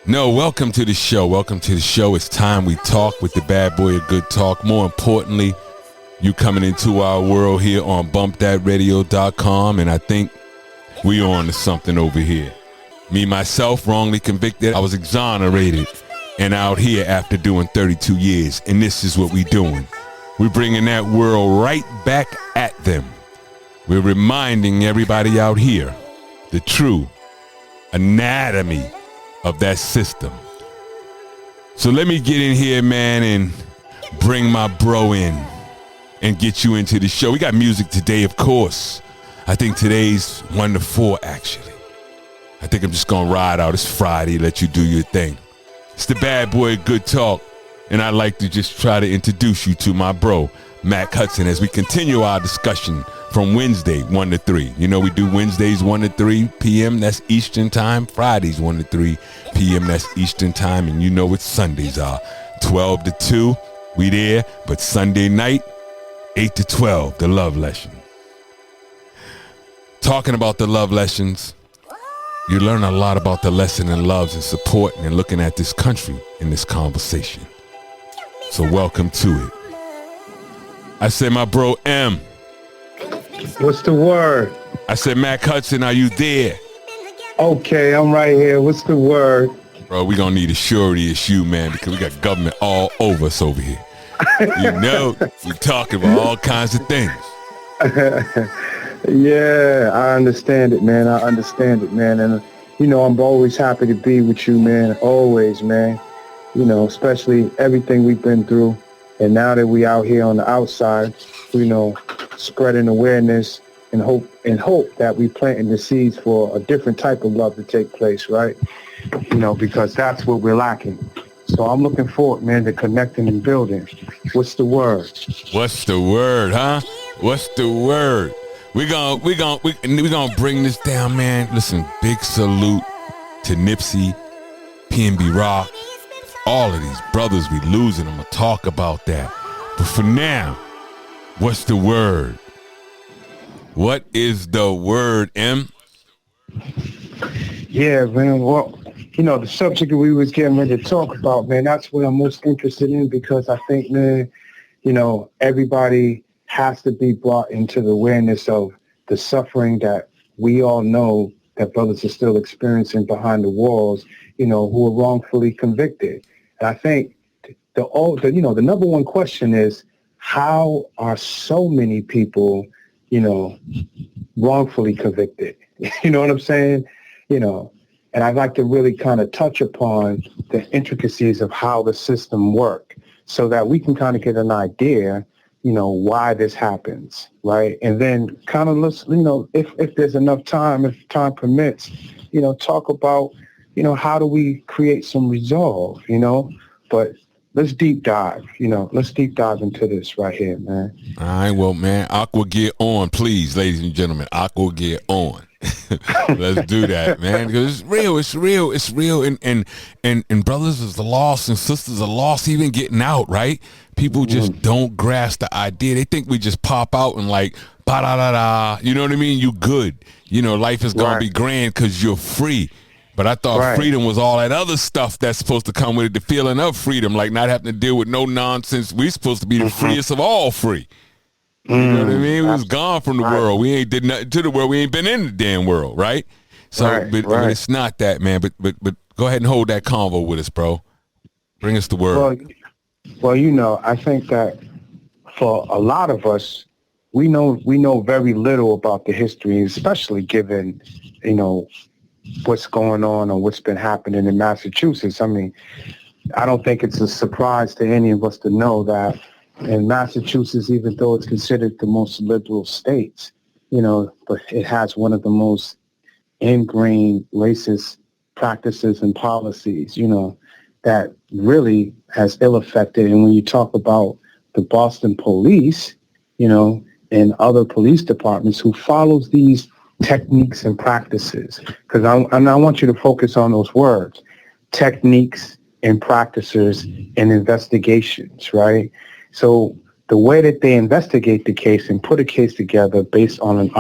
No, welcome to the show. Welcome to the show. It's time we talk with the bad boy of good talk. More importantly, you coming into our world here on bumpthatradio.com, and I think we on to something over here. Me, myself, wrongly convicted. I was exonerated and out here after doing 32 years, and this is what we doing. We're bringing that world right back at them. We're reminding everybody out here the true anatomy of that system. So let me get in here, man, and bring my bro in and get you into the show. We got music today, of course. I think today's 1 to 4, actually. I think I'm just going to ride out. It's Friday. Let you do your thing. It's the bad boy Good Talk, and I'd like to just try to introduce you to my bro, Mac Hudson, as we continue our discussion from Wednesday, 1 to 3. You know, we do Wednesdays, 1 to 3 p.m. That's Eastern time. Fridays, 1 to 3 p.m. That's Eastern time. And you know what Sundays are. 12 to 2, we there. But Sunday night, 8 to 12, the love lesson. Talking about the love lessons, you learn a lot about the lesson in loves and supporting and looking at this country in this conversation. So welcome to it. I say, my bro M. What's the word? I said, Mac Hudson, are you there? Okay, I'm right here. What's the word? Bro, we gonna need a surety issue, man, because we got government all over us over here. You know, we're talking about all kinds of things. Yeah, I understand it, man. And, you know, I'm always happy to be with you, man. Always, man. You know, especially everything we've been through. And now that we out here on the outside, you know, spreading awareness and hope that we planting the seeds for a different type of love to take place, right? You know, because that's what we're lacking. So I'm looking forward, man, to connecting and building. What's the word? What's the word, huh? What's the word? We're gonna bring this down, man. Listen, big salute to Nipsey, PNB Rock, all of these brothers we losing. I'm gonna talk about that. But for now, what's the word? What is the word, M? Yeah, man. Well, you know, the subject we was getting ready to talk about, man, that's what I'm most interested in, because I think, man, you know, everybody has to be brought into the awareness of the suffering that we all know that brothers are still experiencing behind the walls, you know, who are wrongfully convicted. And I think the number one question is, how are so many people, you know, wrongfully convicted? You know what I'm saying? You know, and I'd like to really kind of touch upon the intricacies of how the system works so that we can kind of get an idea, you know, why this happens, right? And then kind of let's, you know, if there's enough time, if time permits, you know, talk about, you know, how do we create some resolve, you know? But let's deep dive into this right here, man. All right, well, man, Aqua get on, please, ladies and gentlemen. Aqua get on. Let's do that, man, because it's real, and brothers is the lost and sisters are lost even getting out, right? People just don't grasp the idea. They think we just pop out and like, ba-da-da-da, you know what I mean? You good. You know, life is going to be grand because you're free. But I thought freedom was all that other stuff that's supposed to come with it, the feeling of freedom, like not having to deal with no nonsense. We're supposed to be the freest of all free. You know what I mean? We was gone from the world. We ain't did nothing to the world. We ain't been in the damn world, right? So, but it's not that, man. But go ahead and hold that convo with us, bro. Bring us the word. Well, you know, I think that for a lot of us, we know very little about the history, especially given, you know, what's going on or what's been happening in Massachusetts. I mean, I don't think it's a surprise to any of us to know that in Massachusetts, even though it's considered the most liberal states, you know, but it has one of the most ingrained racist practices and policies, you know, that really has ill affected. And when you talk about the Boston police, you know, and other police departments who follows these techniques and practices, because I want you to focus on those words, techniques and practices and investigations, right? So the way that they investigate the case and put a case together based on an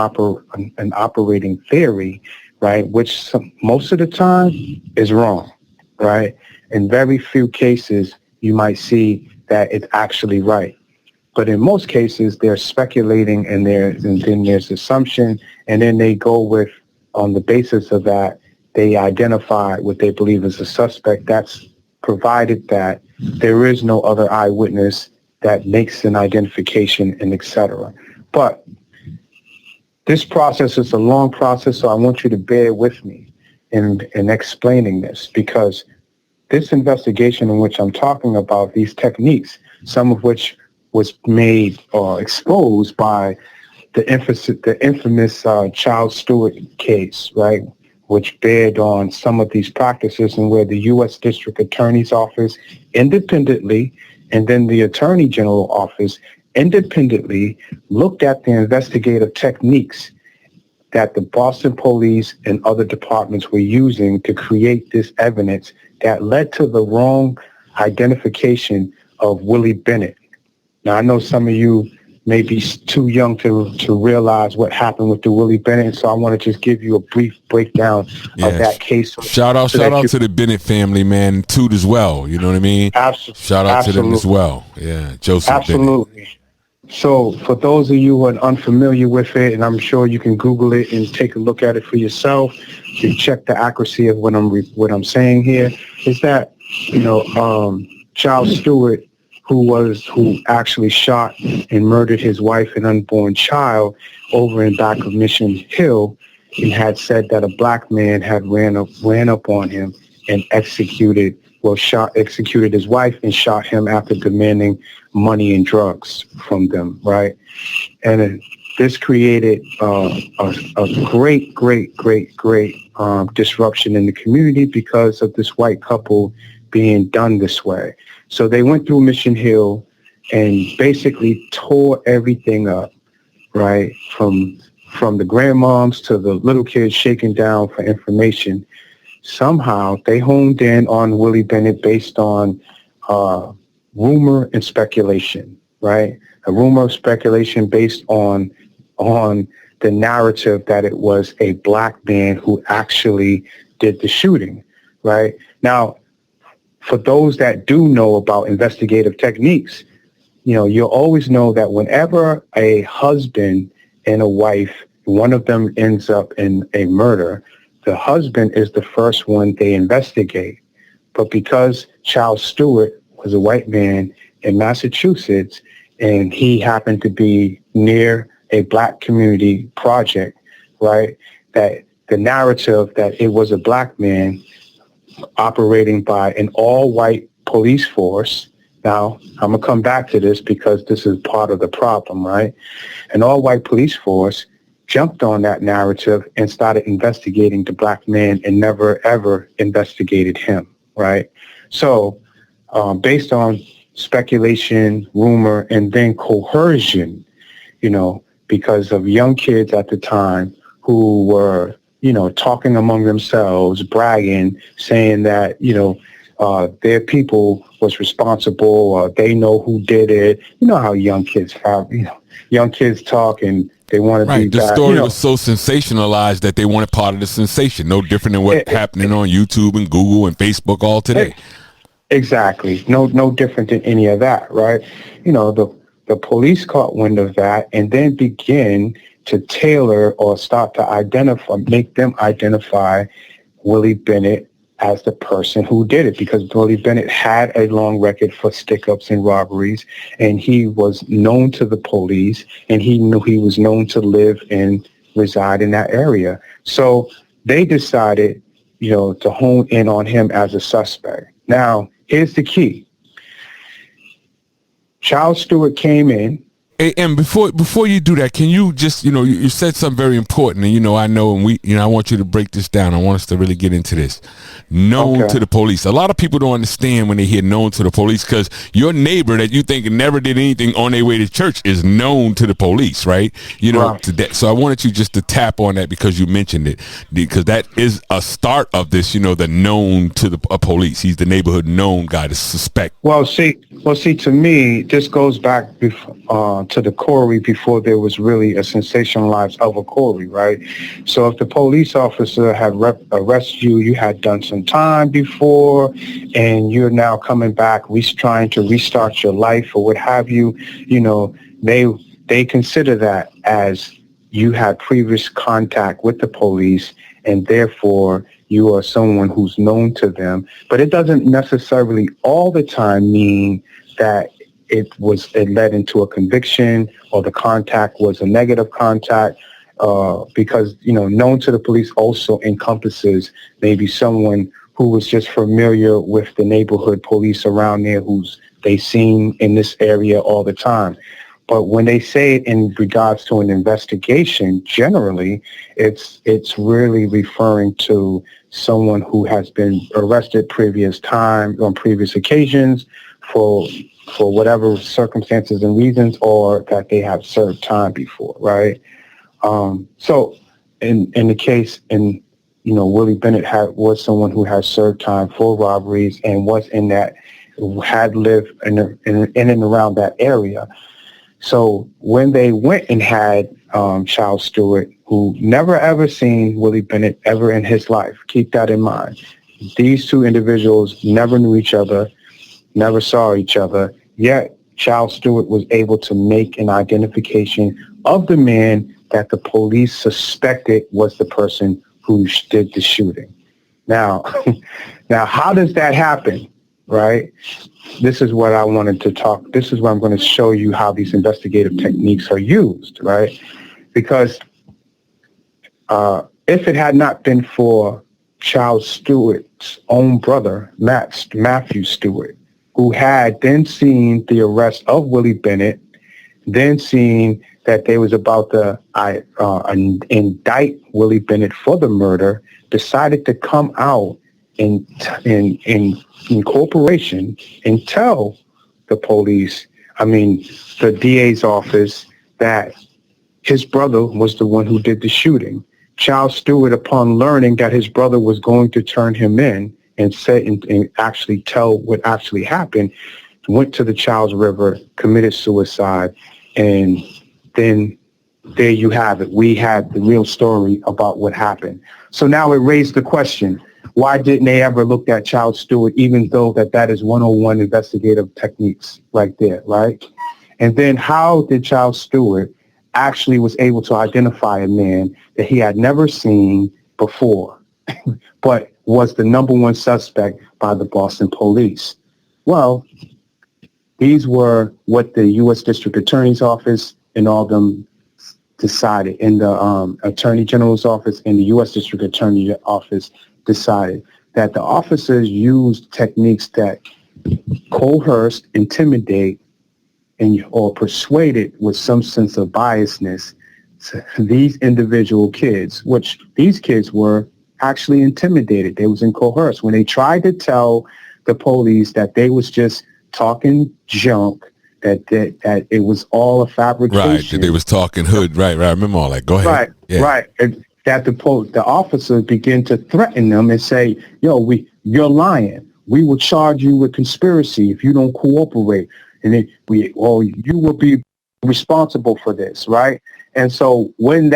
operating theory, right, which most of the time is wrong, right? In very few cases, you might see that it's actually right. But in most cases, they're speculating and then there's assumption, and then they go with, on the basis of that, they identify what they believe is a suspect. That's provided that there is no other eyewitness that makes an identification and et cetera. But this process is a long process, so I want you to bear with me in explaining this, because this investigation in which I'm talking about, these techniques, some of which was made or exposed by the infamous Child Stewart case, right, which bared on some of these practices, and where the U.S. District Attorney's Office independently, and then the Attorney General Office independently, looked at the investigative techniques that the Boston police and other departments were using to create this evidence that led to the wrong identification of Willie Bennett. Now, I know some of you may be too young to realize what happened with the Willie Bennett, so I want to just give you a brief breakdown of that case. Shout out to the Bennett family, man, Toot as well. You know what I mean? Shout out to them as well. Yeah, Joseph Absolutely. Bennett. So for those of you who are unfamiliar with it, and I'm sure you can Google it and take a look at it for yourself to check the accuracy of what I'm saying here, is that, Child Stewart, who actually shot and murdered his wife and unborn child over in back of Mission Hill, and had said that a black man had ran up on him and executed his wife and shot him after demanding money and drugs from them, right? And this created a great disruption in the community because of this white couple being done this way. So they went through Mission Hill and basically tore everything up, right? From the grandmoms to the little kids shaking down for information. Somehow they honed in on Willie Bennett based on rumor and speculation, right? A rumor of speculation based on the narrative that it was a black man who actually did the shooting, right? Now, for those that do know about investigative techniques, you'll always know that whenever a husband and a wife, one of them ends up in a murder, the husband is the first one they investigate. But because Child Stewart was a white man in Massachusetts, and he happened to be near a black community project, right, that the narrative that it was a black man operating by an all-white police force. Now, I'm going to come back to this because this is part of the problem, right? An all-white police force jumped on that narrative and started investigating the black man and never, ever investigated him, right? So based on speculation, rumor, and then coercion, because of young kids at the time who were talking among themselves, bragging, saying that, their people was responsible, or they know who did it. You know how young kids talk and they want to be the bad. story was so sensationalized that they wanted part of the sensation. No different than what's happening on YouTube and Google and Facebook all today. Exactly. No different than any of that, right? The police caught wind of that and then begin to tailor or start to make them identify Willie Bennett as the person who did it, because Willie Bennett had a long record for stick-ups and robberies, and he was known to the police, and he was known to live and reside in that area. So they decided, to hone in on him as a suspect. Now, here's the key. Child Stewart came in. Hey, and before you do that, can you just, you said something very important, and I know, and I want you to break this down. I want us to really get into this. Known to the police. A lot of people don't understand when they hear known to the police, because your neighbor that you think never did anything on their way to church is known to the police, right? Right. So I wanted you just to tap on that because you mentioned it, because that is a start of this, the known to the police. He's the neighborhood known guy, the suspect. Well, see, Well, see, to me, this goes back to the Corey before there was really a sensationalized of a Corey, right? So if the police officer had arrested you, you had done some time before, and you're now coming back, trying to restart your life or what have you, you know, they consider that as you had previous contact with the police, and therefore you are someone who's known to them. But it doesn't necessarily all the time mean that it led into a conviction or the contact was a negative contact, because, you know, known to the police also encompasses maybe someone who was just familiar with the neighborhood police around there, who's they seen in this area all the time. But when they say it in regards to an investigation, generally, it's really referring to someone who has been arrested previous time on previous occasions for whatever circumstances and reasons, or that they have served time before, right? So in the case, Willie Bennett was someone who had served time for robberies and was had lived in and around that area. So when they went and had Charles Stewart, who never ever seen Willie Bennett ever in his life, keep that in mind. These two individuals never knew each other, never saw each other, yet Charles Stewart was able to make an identification of the man that the police suspected was the person who did the shooting. Now, how does that happen, right? This is what I wanted to talk. This is where I'm going to show you how these investigative techniques are used, right? Because if it had not been for Charles Stewart's own brother, Matthew Stewart, who had then seen the arrest of Willie Bennett, then seen that they was about to indict Willie Bennett for the murder, decided to come out in corporation and tell the police, the DA's office, that his brother was the one who did the shooting. Charles Stewart, upon learning that his brother was going to turn him in and say and actually tell what actually happened, went to the Charles River, committed suicide, and then there you have it. We had the real story about what happened. So now it raised the question, why didn't they ever look at Charles Stewart, even though that is 101 investigative techniques right there, right? And then how did Charles Stewart actually was able to identify a man that he had never seen before, but was the number one suspect by the Boston police? Well, these were what the U.S. District Attorney's Office and all of them decided, in the Attorney General's office and the U.S. District Attorney's Office decided that the officers used techniques that coerced, intimidate, or persuaded with some sense of biasness these individual kids, which these kids were actually intimidated. They was coerced. When they tried to tell the police that they was just talking junk, that it was all a fabrication. Right, that they was talking hood. Right. I remember all that. Go ahead. Right, yeah. Right. And that the officers begin to threaten them and say, you're lying. We will charge you with conspiracy if you don't cooperate. And then you will be responsible for this, right? And so when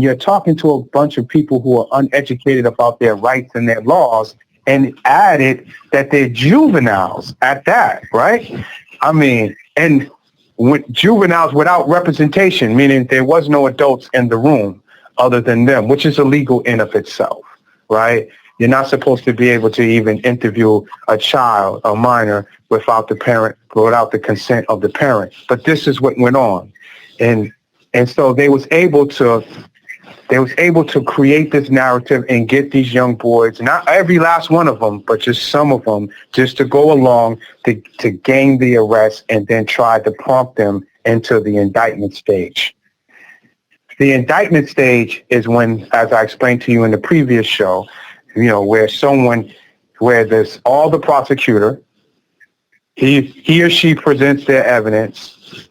you're talking to a bunch of people who are uneducated about their rights and their laws, and added that they're juveniles at that, right? And with juveniles without representation, meaning there was no adults in the room other than them, which is illegal in of itself, right? You're not supposed to be able to even interview a child, a minor, without the consent of the parent. But this is what went on. And so they was able to create this narrative and get these young boys, not every last one of them, but just some of them, just to go along to gain the arrest and then try to prompt them into the indictment stage. The indictment stage is when, as I explained to you in the previous show, where there's all the prosecutor, he or she presents their evidence.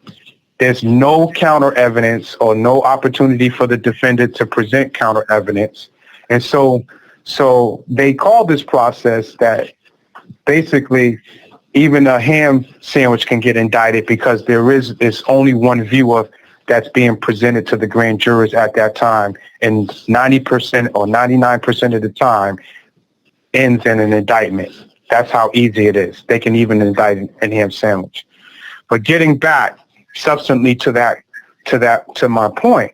There's no counter evidence or no opportunity for the defendant to present counter evidence. And so they call this process that basically even a ham sandwich can get indicted because there's only one view of that's being presented to the grand jurors at that time, and 90% or 99% of the time ends in an indictment. That's how easy it is. They can even indict a ham sandwich. But getting back substantially to my point,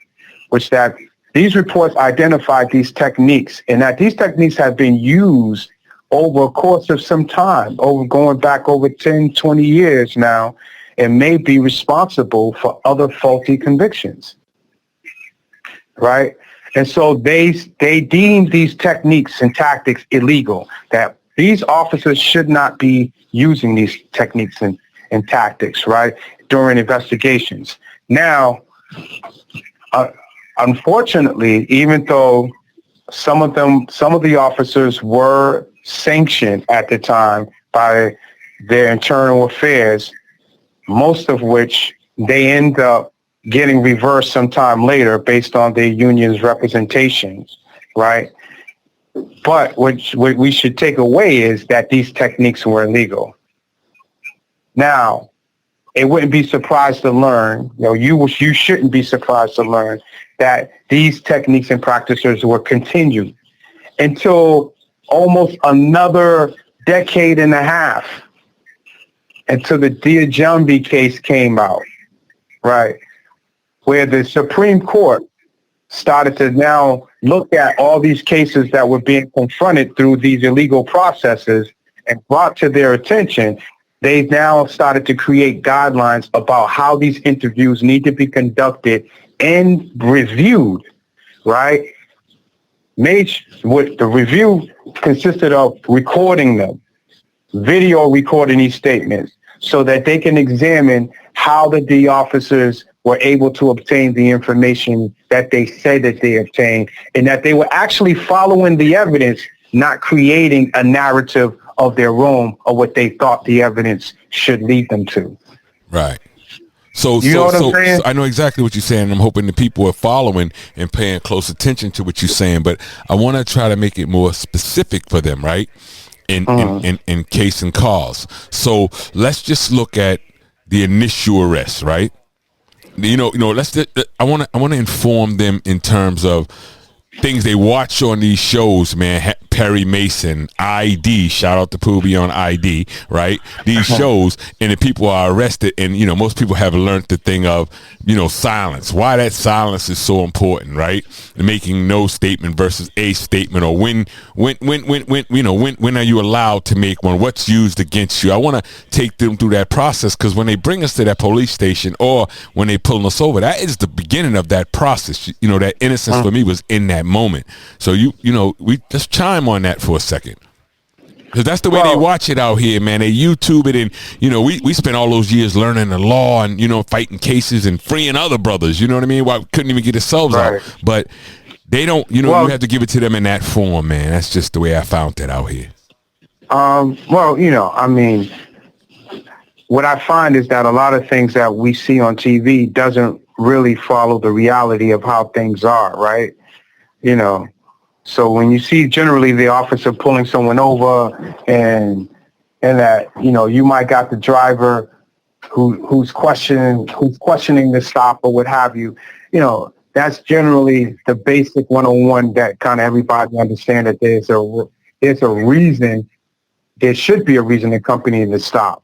which that these reports identified these techniques, and that these techniques have been used over a course of some time, going back over 10, 20 years now, and may be responsible for other faulty convictions, right? And so they deemed these techniques and tactics illegal, that these officers should not be using these techniques and tactics, right, during investigations. Now, unfortunately, even though some of the officers were sanctioned at the time by their internal affairs, most of which they end up getting reversed sometime later based on their union's representations, right? But what we should take away is that these techniques were illegal. Now, it wouldn't be surprised to learn, you shouldn't be surprised to learn that these techniques and practices were continued until almost another decade and a half, until the Diajumbi case came out, right, where the Supreme Court started to now look at all these cases that were being confronted through these illegal processes and brought to their attention. They now started to create guidelines about how these interviews need to be conducted and reviewed, right? The review consisted of recording them, video recording these statements, so that they can examine how the officers were able to obtain the information that they said that they obtained, and that they were actually following the evidence, not creating a narrative of their own or what they thought the evidence should lead them to. Right. So I know exactly what you're saying. I'm hoping the people are following and paying close attention to what you're saying, but I want to try to make it more specific for them, right? In case and cause. So let's just look at the initial arrest, right? I want to inform them in terms of things they watch on these shows, man. Perry Mason, ID, shout out to Poobie on ID, right? These shows, and the people are arrested, and most people have learned the thing of silence. Why that silence is so important, right? Making no statement versus a statement, or when are you allowed to make one? What's used against you? I want to take them through that process, because when they bring us to that police station or when they pulling us over, that is the beginning of that process. That innocence for me was in that moment. So we just chime on that for a second, because that's the way they watch it out here, man. They YouTube it, and we spent all those years learning the law and fighting cases and freeing other brothers. You know what I mean? Why we couldn't even get ourselves out, but they don't. You have to give it to them in that form, man. That's just the way I found it out here. What I find is that a lot of things that we see on TV doesn't really follow the reality of how things are, right? So when you see generally the officer pulling someone over, and that you might got the driver who's questioning the stop or what have you, that's generally the basic 101 that kind of everybody understand, that there's a reason, there should be a reason accompanying the stop.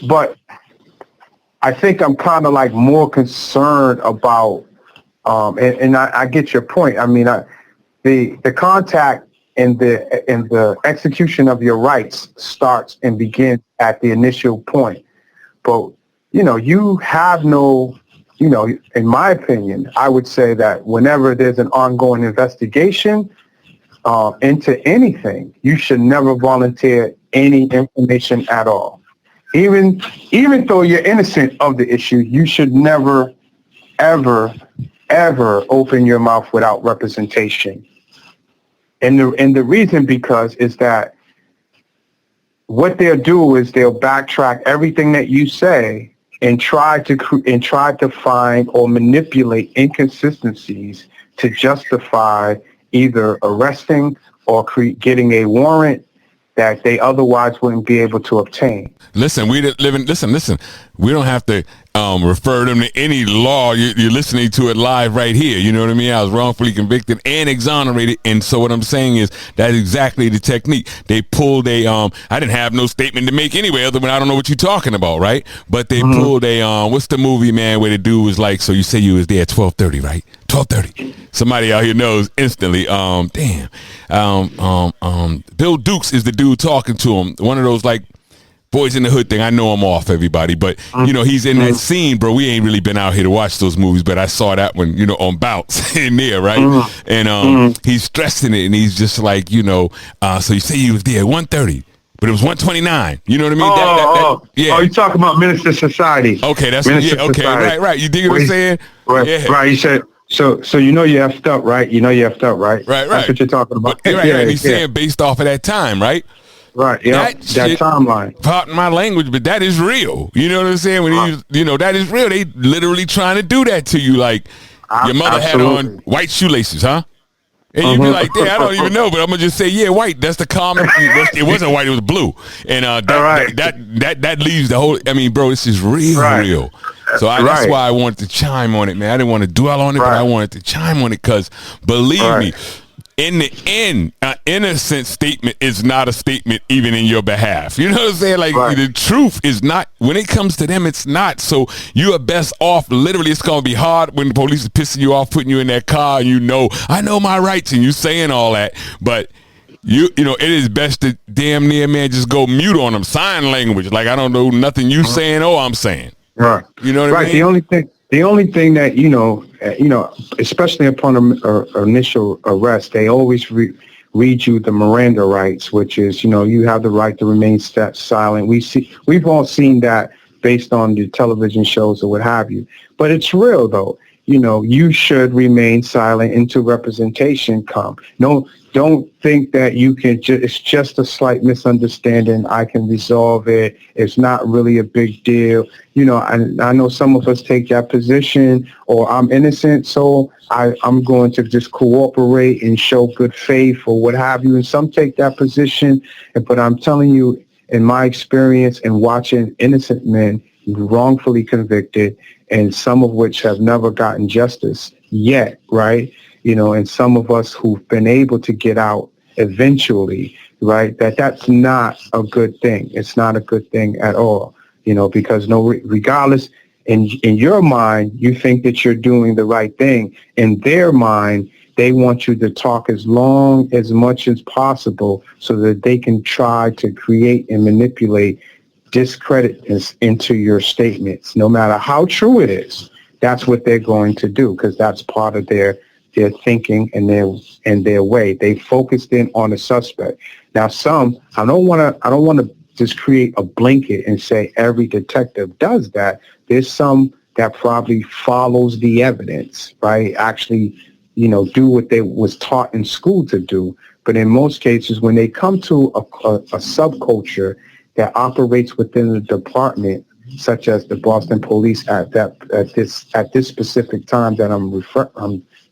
But I think I'm kind of like more concerned about, and I get your point. I mean, the contact and the execution of your rights starts and begins at the initial point. But, you have no, in my opinion, I would say that whenever there's an ongoing investigation into anything, you should never volunteer any information at all. Even though you're innocent of the issue, you should never, ever, ever open your mouth without representation. And the reason is that what they'll do is they'll backtrack everything that you say and try to find or manipulate inconsistencies to justify either arresting or getting a warrant that they otherwise wouldn't be able to obtain. Listen, listen. We don't have to refer them to any law. You're listening to it live right here. You know what I mean? I was wrongfully convicted and exonerated. And so what I'm saying is that's exactly the technique. They pulled I didn't have no statement to make anyway, other than I don't know what you're talking about, right? But they pulled what's the movie, man, where the dude was like, so you say you was there at 12:30, right? 12:30. Somebody out here knows instantly. Bill Dukes is the dude talking to him. One of those like Boys in the Hood thing. I know I'm off, everybody, but you know he's in that scene, bro. We ain't really been out here to watch those movies, but I saw that one, you know, on Bounce in there, right? And he's stressing it, and he's just like, you know, so you say you was there at 1:30. But it was 1:29. You know what I mean? Yeah. Oh, you talking about Minister Society? Okay, that's Minister okay, Society. right. You dig what I'm saying? Right, yeah. Right. You said so. You know you effed up, right? You know you effed up, right? Right. That's what you're talking about. But, right. He's saying based off of that time, right? Right. Yeah. That timeline. Pardon my language, but that is real. You know what I'm saying? When that is real. They literally trying to do that to you, like your mother had on white shoelaces, huh? And you'd be like, I don't even know, but I'm gonna just say, yeah, white. That's the common. It wasn't white; it was blue. And that leaves the whole. I mean, bro, this is real. So that's why I wanted to chime on it, man. I didn't want to dwell on it, but I wanted to chime on it because, believe me, in the end, an innocent statement is not a statement even in your behalf. You know what I'm saying? Like the truth is not, when it comes to them, it's not. So you are best off. Literally, it's going to be hard when the police is pissing you off, putting you in that car, and you know, I know my rights, and you saying all that. But you know, it is best to damn near, man, just go mute on them. Sign language. Like, I don't know nothing you saying or I'm saying. Right. You know what I mean? The only thing that, you know, especially upon an initial arrest, they always read you the Miranda rights, which is, you know, you have the right to remain silent. We've all seen that based on the television shows or what have you. But it's real, though. You know, you should remain silent until representation come. No, don't think that you can it's just a slight misunderstanding. I can resolve it. It's not really a big deal. You know, I know some of us take that position, or I'm innocent, so I'm going to just cooperate and show good faith or what have you. And some take that position. But I'm telling you, in my experience and watching innocent men wrongfully convicted, and some of which have never gotten justice yet, right? You know, and some of us who've been able to get out eventually, right? That's not a good thing. It's not a good thing at all, you know, because regardless, in your mind, you think that you're doing the right thing. In their mind, they want you to talk as much as possible so that they can try to create and manipulate discredit into your statements. No matter how true it is, that's what they're going to do, because that's part of their thinking and their way. They focused in on the suspect. Now, I don't want to just create a blanket and say every detective does that. There's some that probably follows the evidence, right? Actually, you know, do what they was taught in school to do. But in most cases, when they come to a subculture that operates within the department, such as the Boston Police at this specific time that I'm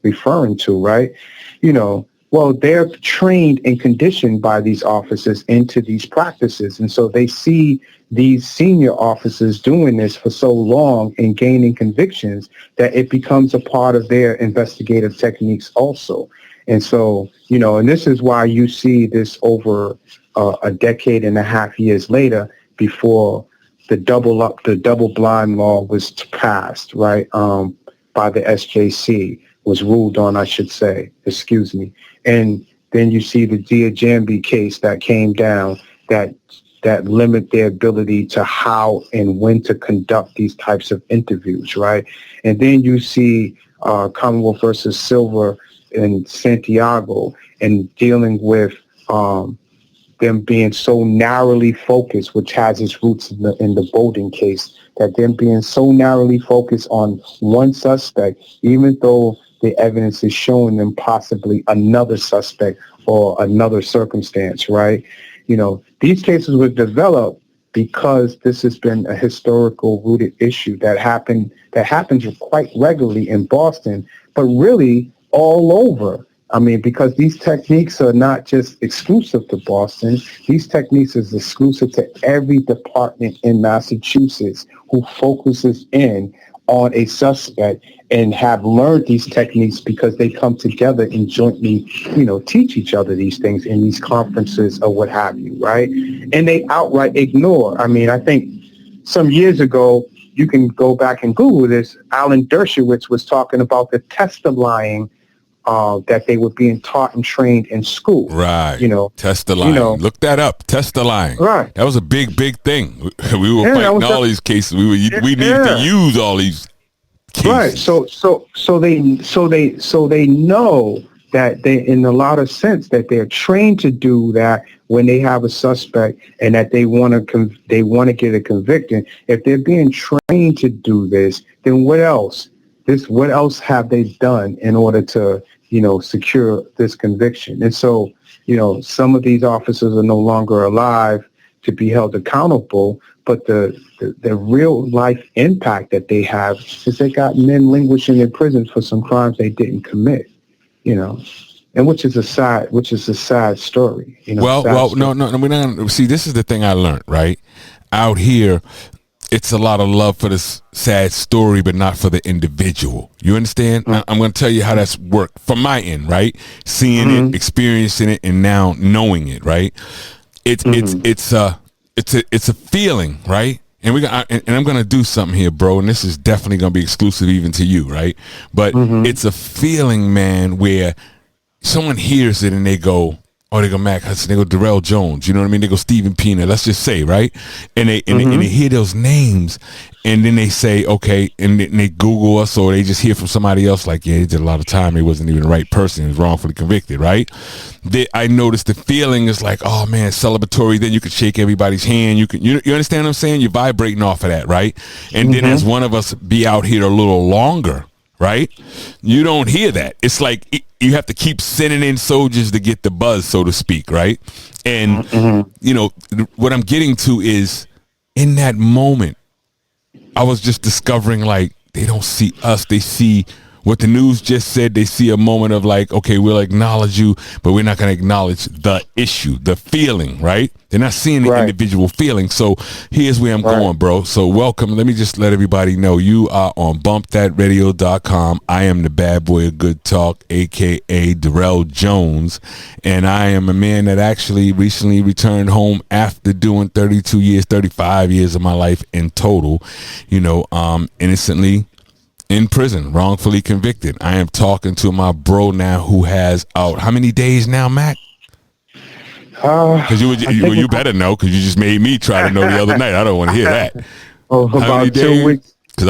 referring to, right? You know, well, they're trained and conditioned by these officers into these practices. And so they see these senior officers doing this for so long and gaining convictions that it becomes a part of their investigative techniques also. And so, you know, and this is why you see this over a decade and a half years later, before the double blind law was passed, right, by the SJC, was ruled on, I should say, excuse me. And then you see the Dia Jambi case that came down that limit their ability to how and when to conduct these types of interviews, right? And then you see Commonwealth versus Silver in Santiago, and dealing with them being so narrowly focused, which has its roots in the Bolden case, that them being so narrowly focused on one suspect, even though the evidence is showing them possibly another suspect or another circumstance, right? You know, these cases were developed because this has been a historical rooted issue that happens quite regularly in Boston, but really all over. I mean, because these techniques are not just exclusive to Boston. These techniques is exclusive to every department in Massachusetts who focuses in on a suspect and have learned these techniques because they come together and jointly, teach each other these things in these conferences or what have you, right? And they outright ignore. I mean, I think some years ago, you can go back and Google this, Alan Dershowitz was talking about the test of lying that they were being taught and trained in school. Right. Test the lying. Look that up. Test the lying. Right. That was a big thing. We were fighting all these cases. We needed to use all these cases. Right. So they know that they, in a lot of sense, that they're trained to do that when they have a suspect and that they want to get a conviction. If they're being trained to do this, then what else? What else have they done in order to, secure this conviction? And so, some of these officers are no longer alive to be held accountable, but the real life impact that they have is they got men languishing in prison for some crimes they didn't commit, and which is a sad story. No, we're not. See, this is the thing I learned, right? Out here, it's a lot of love for this sad story, but not for the individual. You understand? Mm-hmm. I'm going to tell you how that's worked from my end, right? Seeing it, experiencing it, and now knowing it, right? It's a feeling, right? And I'm going to do something here, bro. And this is definitely going to be exclusive even to you, right? But it's a feeling, man, where someone hears it and they go, Mac Hudson, they go Darrell Jones, you know what I mean? They go Stephen Pina, let's just say, right? And they hear those names, and then they say, okay, and they Google us, or they just hear from somebody else, like, yeah, he did a lot of time, he wasn't even the right person, he was wrongfully convicted, right? I noticed the feeling is like, oh man, celebratory, then you can shake everybody's hand, you understand what I'm saying? You're vibrating off of that, right? And then as one of us be out here a little longer, right? You don't hear that. It's like you have to keep sending in soldiers to get the buzz, so to speak, right? And, what I'm getting to is in that moment, I was just discovering, like, they don't see us. They see what the news just said. They see a moment of like, okay, we'll acknowledge you, but we're not going to acknowledge the issue, the feeling, right? They're not seeing the individual feeling. So here's where I'm going, bro. So welcome. Let me just let everybody know you are on bumpthatradio.com. I am the bad boy of good talk, a.k.a. Darrell Jones. And I am a man that actually recently returned home after doing 35 years of my life in total, innocently in prison, wrongfully convicted. I am talking to my bro now who has out how many days now, Mac? Because you better know, because you just made me try to know the other night. I don't want to hear that. About 2 weeks. Because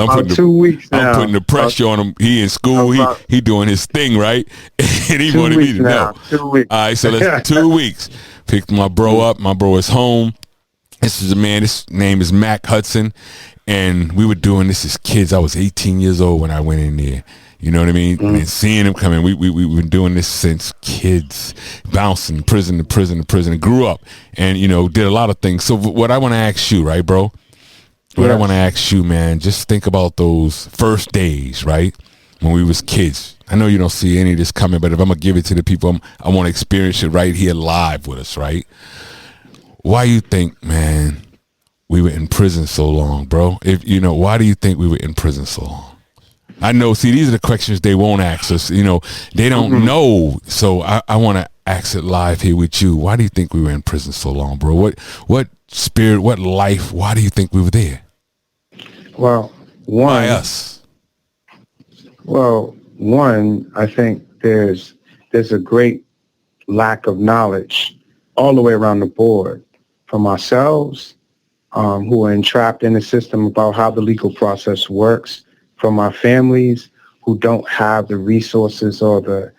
I'm putting the pressure on him. He in school. He doing his thing, right? And he wanted me to know. 2 weeks. All right, so that's 2 weeks. Picked my bro up. My bro is home. This is a man. His name is Mac Hudson. And we were doing this as kids. I was 18 years old when I went in there. You know what I mean? And seeing him come in, we've been doing this since kids, bouncing prison to prison to prison. Grew up and, did a lot of things. So what I want to ask you, right, bro? What I want to ask you, man, just think about those first days, right, when we was kids. I know you don't see any of this coming, but if I'm going to give it to the people, I want to experience it right here live with us, right? Why you think, man, we were in prison so long, bro? Why do you think we were in prison so long? I know, see, these are the questions they won't ask us. They don't know. So I want to ask it live here with you. Why do you think we were in prison so long, bro? What spirit, what life, why do you think we were there? Well, why us? Well, one, I think there's a great lack of knowledge all the way around the board from ourselves, who are entrapped in the system about how the legal process works, from our families who don't have the resources or the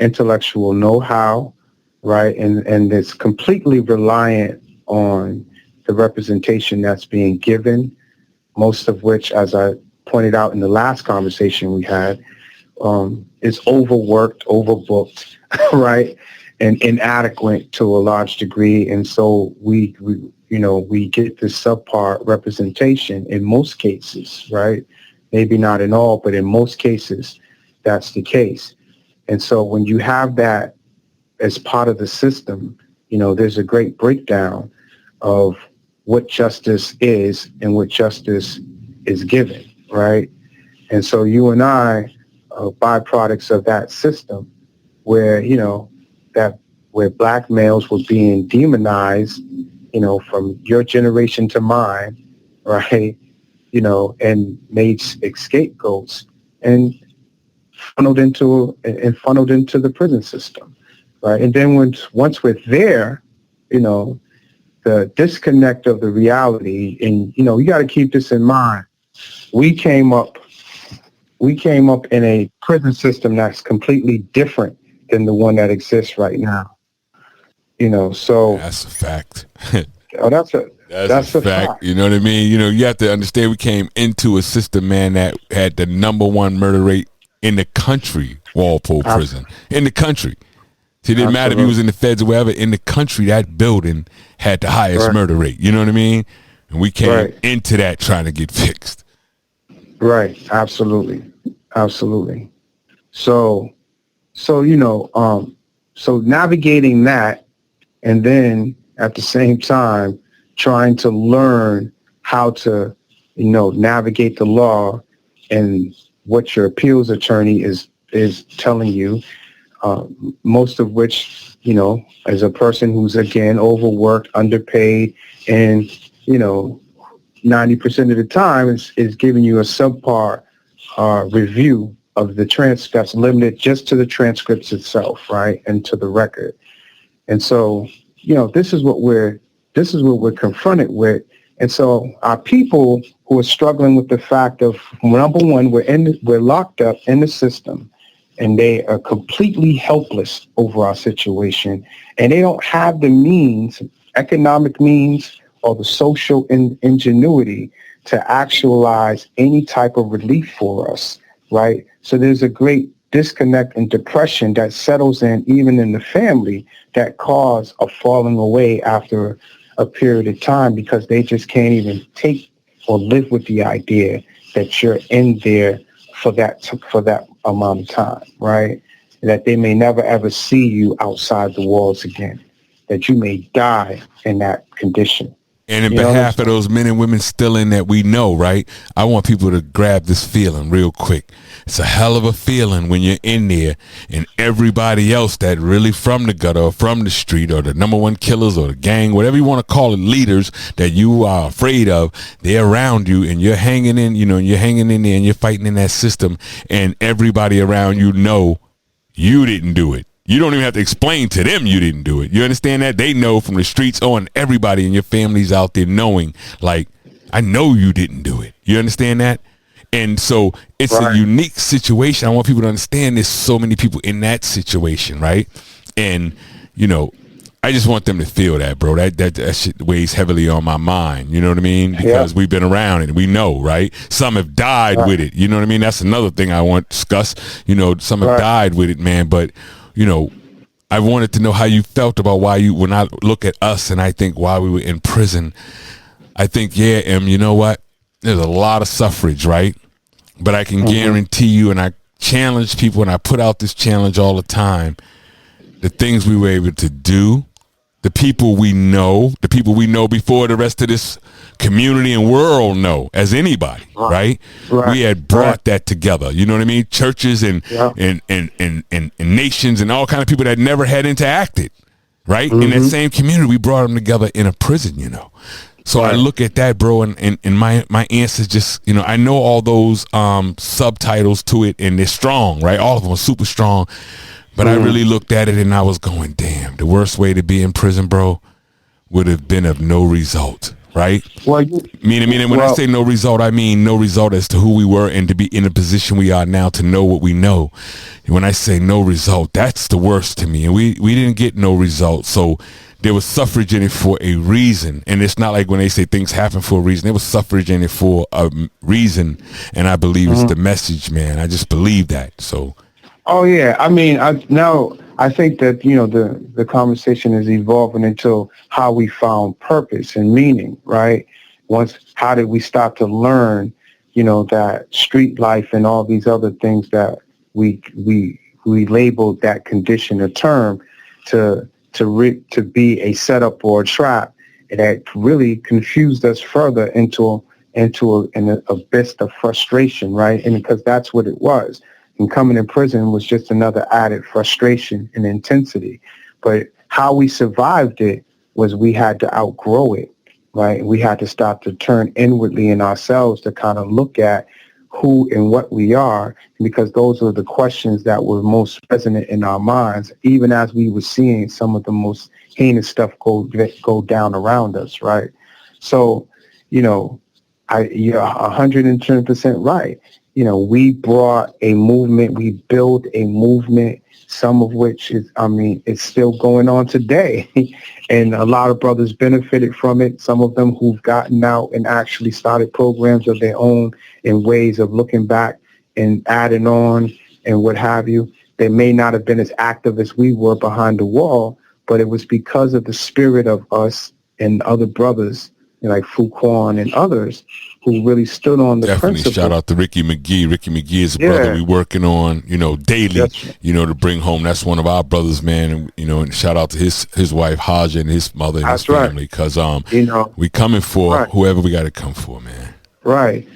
intellectual know-how, right? And it's completely reliant on the representation that's being given, most of which, as I pointed out in the last conversation we had, is overworked, overbooked, right? And inadequate to a large degree. And so we get this subpar representation in most cases, right? Maybe not in all, but in most cases, that's the case. And so when you have that as part of the system, there's a great breakdown of what justice is and what justice is given, right? And so you and I are byproducts of that system where, where black males were being demonized, from your generation to mine, right? And made scapegoats and funneled into the prison system, right? And then once we're there, the disconnect of the reality, and you got to keep this in mind. We came up in a prison system that's completely different than the one that exists right now. So that's a fact. Oh, that's a fact. You know what I mean? You have to understand we came into a system, man, that had the number one murder rate in the country, Walpole Prison. In the country. See, it didn't matter if he was in the feds or wherever. In the country, that building had the highest murder rate. You know what I mean? And we came into that trying to get fixed. Right. Absolutely. So navigating that, and then at the same time trying to learn how to, navigate the law and what your appeals attorney is telling you, most of which, as a person who's, again, overworked, underpaid, and, 90% of the time is giving you a subpar review of the transcripts, limited just to the transcripts itself, right, and to the record. And so, this is what we're confronted with. And so our people who are struggling with the fact of, number one, we're locked up in the system, and they are completely helpless over our situation, and they don't have the means, economic means, or the social ingenuity to actualize any type of relief for us, right? So there's a great disconnect and depression that settles in even in the family that cause a falling away after a period of time, because they just can't even take or live with the idea that you're in there for that amount of time, right? That they may never ever see you outside the walls again, that you may die in that condition. And in behalf of those men and women still in that we know, right? I want people to grab this feeling real quick. It's a hell of a feeling when you're in there and everybody else that really from the gutter or from the street or the number one killers or the gang, whatever you want to call it, leaders that you are afraid of, they're around you and you're hanging in, and you're hanging in there and you're fighting in that system, and everybody around you know you didn't do it. You don't even have to explain to them you didn't do it. You understand that? They know from the streets on, everybody in your family's out there knowing, like, I know you didn't do it. You understand that? And so it's a unique situation. I want people to understand there's so many people in that situation, right? And, I just want them to feel that, bro. That shit weighs heavily on my mind. You know what I mean? Because we've been around it. We know, right? Some have died with it. You know what I mean? That's another thing I want to discuss. Some have died with it, man. But, I wanted to know how you felt about when I look at us and I think while we were in prison, I think, you know what? There's a lot of suffrage, right? But I can guarantee you, and I challenge people, and I put out this challenge all the time, the things we were able to do, the people we know before the rest of this community and world know as anybody, right? We had brought that together. You know what I mean? Churches and nations and all kind of people that never had interacted, right? In that same community, we brought them together in a prison, So I look at that, bro, and my answer is just, I know all those subtitles to it, and they're strong, right? All of them are super strong. But I really looked at it and I was going, damn, the worst way to be in prison, bro, would have been of no result, right? Well, meaning when I say no result, I mean no result as to who we were and to be in a position we are now to know what we know. And when I say no result, that's the worst to me. And we didn't get no result. So there was suffrage in it for a reason. And it's not like when they say things happen for a reason. There was suffrage in it for a reason. And I believe it's the message, man. I just believe that. So. Oh, yeah. I mean, I think that, the conversation is evolving into how we found purpose and meaning, right? How did we start to learn, that street life and all these other things that we we labeled that condition a term to be a setup or a trap that really confused us further into an abyss of frustration, right? And because that's what it was. And coming in prison was just another added frustration and intensity. But how we survived it was we had to outgrow it, right? We had to start to turn inwardly in ourselves to kind of look at who and what we are, because those are the questions that were most resonant in our minds, even as we were seeing some of the most heinous stuff go down around us, right? So, you're 110% right. We brought a movement, we built a movement, some of which is, it's still going on today. And a lot of brothers benefited from it. Some of them who've gotten out and actually started programs of their own in ways of looking back and adding on and what have you. They may not have been as active as we were behind the wall, but it was because of the spirit of us and other brothers like Fuquan and others who really stood on the Definitely principle. Shout out to Ricky McGee. Ricky McGee is a brother we working on, daily, to bring home. That's one of our brothers, man. And shout out to his wife, Haja, and his mother and his family. Because, we coming for whoever we got to come for, man. Right.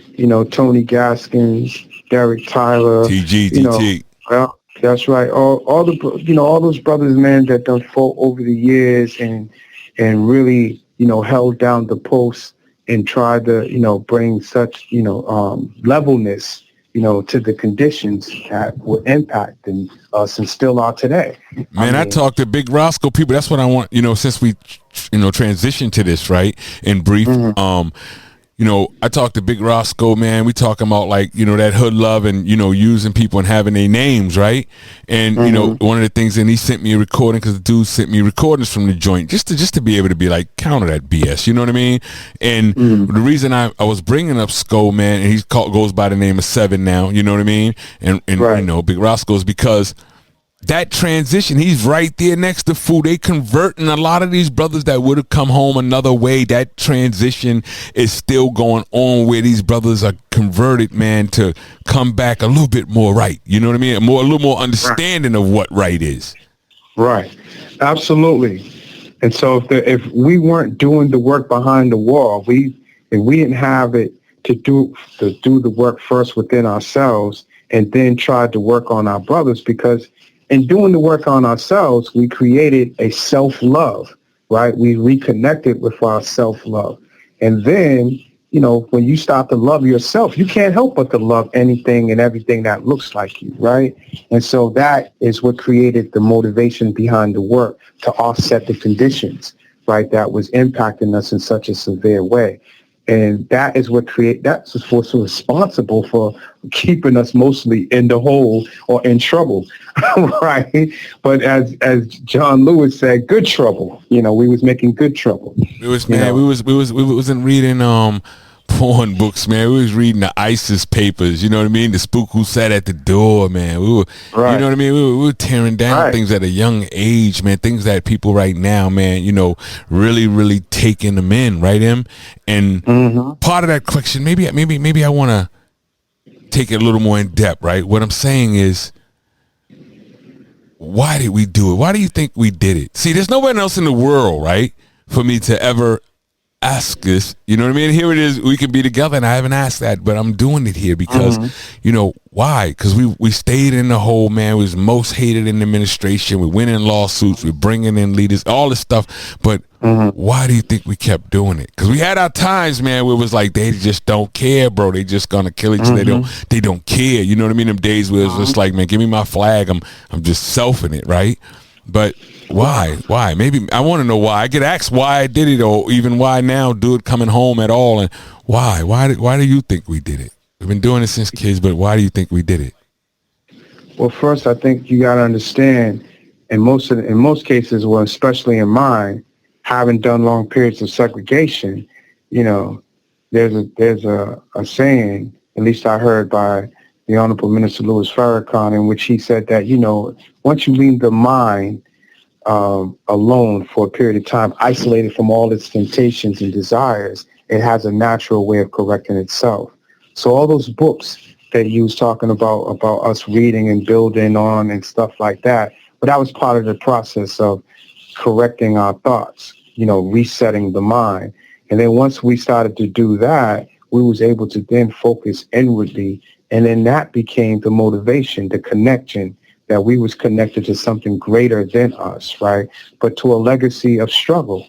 Tony Gaskins, Derek Tyler. TG. Well, that's right. All those brothers, man, that done fought over the years and really, held down the post and tried to, bring such, levelness, to the conditions that were impacting us and still are today. Man, I talked to Big Roscoe people. That's what I want, since we, transition to this, right, in brief. I talked to Big Roscoe, man. We talking about that hood love and, using people and having their names, right? And, one of the things, and he sent me a recording because the dude sent me recordings from the joint just to be able to be counter that BS, you know what I mean? And the reason I was bringing up Sco, man, and he goes by the name of Seven now, you know what I mean? And Big Roscoe is because that transition, he's right there next to Fu. They converting a lot of these brothers that would have come home another way. That transition is still going on where these brothers are converted, man, to come back a little bit more right. You know what I mean? A little more understanding of what right is. Right. Absolutely. And so if we weren't doing the work behind the wall, if we didn't have it to do the work first within ourselves and then try to work on our brothers, because in doing the work on ourselves, we created a self-love, right? We reconnected with our self-love. And then, when you start to love yourself, you can't help but to love anything and everything that looks like you, right? And so that is what created the motivation behind the work to offset the conditions, right, that was impacting us in such a severe way. And that's what's responsible for keeping us mostly in the hole or in trouble, right? But as John Lewis said, good trouble. We was making good trouble. We wasn't reading porn books, man. We was reading the ISIS papers, you know what I mean? The spook who sat at the door, man. We were, you know what I mean? We were tearing down things at a young age, man. Things that people right now, man, really, really taking them in, right, Em? And part of that question, maybe I want to take it a little more in depth, right? What I'm saying is, why did we do it? Why do you think we did it? See, there's nobody else in the world, right, for me to ever ask this, you know what I mean? Here it is, we can be together, and I haven't asked that, but I'm doing it here because, why? Because we stayed in the hole, man. We was most hated in the administration. We went in lawsuits. We're bringing in leaders, all this stuff. But why do you think we kept doing it? Because we had our times, man, where it was like, they just don't care, bro. They just gonna kill each other. They don't care. You know what I mean? Them days where it's just like, man, give me my flag. I'm just selfing it, right? But why? Maybe I want to know why. I get asked why I did it, or even why now do it coming home at all, and why? Why do you think we did it? We've been doing it since kids, but why do you think we did it? Well, first, I think you got to understand, in most cases, well, especially in mine, having done long periods of segregation, there's a saying, at least I heard by the Honorable Minister Louis Farrakhan, in which he said that, once you leave the mind alone for a period of time, isolated from all its temptations and desires, it has a natural way of correcting itself. So all those books that you was talking about us reading and building on and stuff like that. But that was part of the process of correcting our thoughts, resetting the mind. And then once we started to do that, we was able to then focus inwardly. And then that became the motivation, the connection, that we was connected to something greater than us, right? But to a legacy of struggle,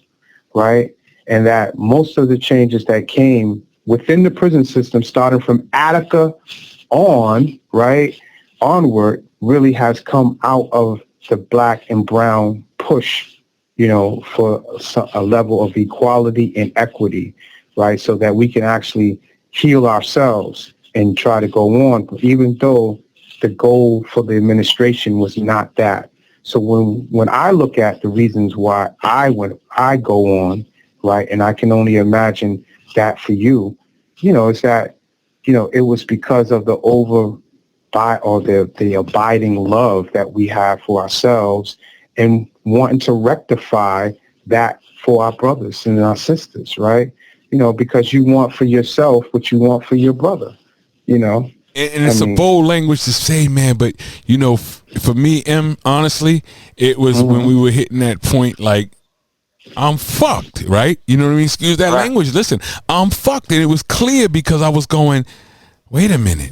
right? And that most of the changes that came within the prison system, starting from Attica on, right, onward, really has come out of the black and brown push, for a level of equality and equity, right? So that we can actually heal ourselves and try to go on, even though the goal for the administration was not that. So when I look at the reasons why I go on, right, and I can only imagine that for you, it's that, it was because of the the abiding love that we have for ourselves and wanting to rectify that for our brothers and our sisters, right? Because you want for yourself what you want for your brother, And it's a bold language to say, man, but, for me, honestly, it was when we were hitting that point, like, I'm fucked, right? You know what I mean? Excuse that language. Listen, I'm fucked. And it was clear because I was going, wait a minute.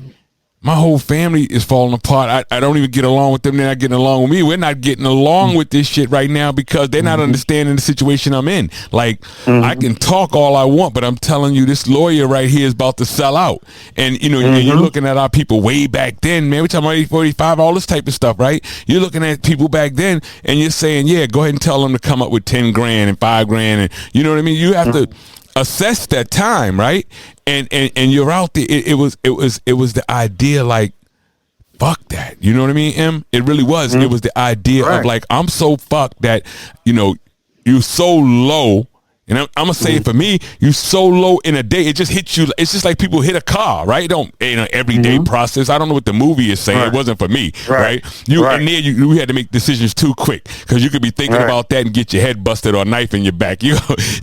My whole family is falling apart. I don't even get along with them. They're not getting along with me. We're not getting along with this shit right now because they're not understanding the situation I'm in. Like, I can talk all I want, but I'm telling you, this lawyer right here is about to sell out. And, and you're looking at our people way back then, man. We're talking about 45, all this type of stuff, right? You're looking at people back then and you're saying, yeah, go ahead and tell them to come up with 10 grand and 5 grand. And you know what I mean? You have to assess that time, right? And you're out there. It was the idea, like, fuck that. You know what I mean, M? It really was. It was the idea of, like, I'm so fucked that, you're so low. And I'm going to say it for me, you're so low in a day, it just hits you. It's just like people hit a car, right? Everyday process. I don't know what the movie is saying. It wasn't for me, right? And there you had to make decisions too quick because you could be thinking about that and get your head busted or a knife in your back. You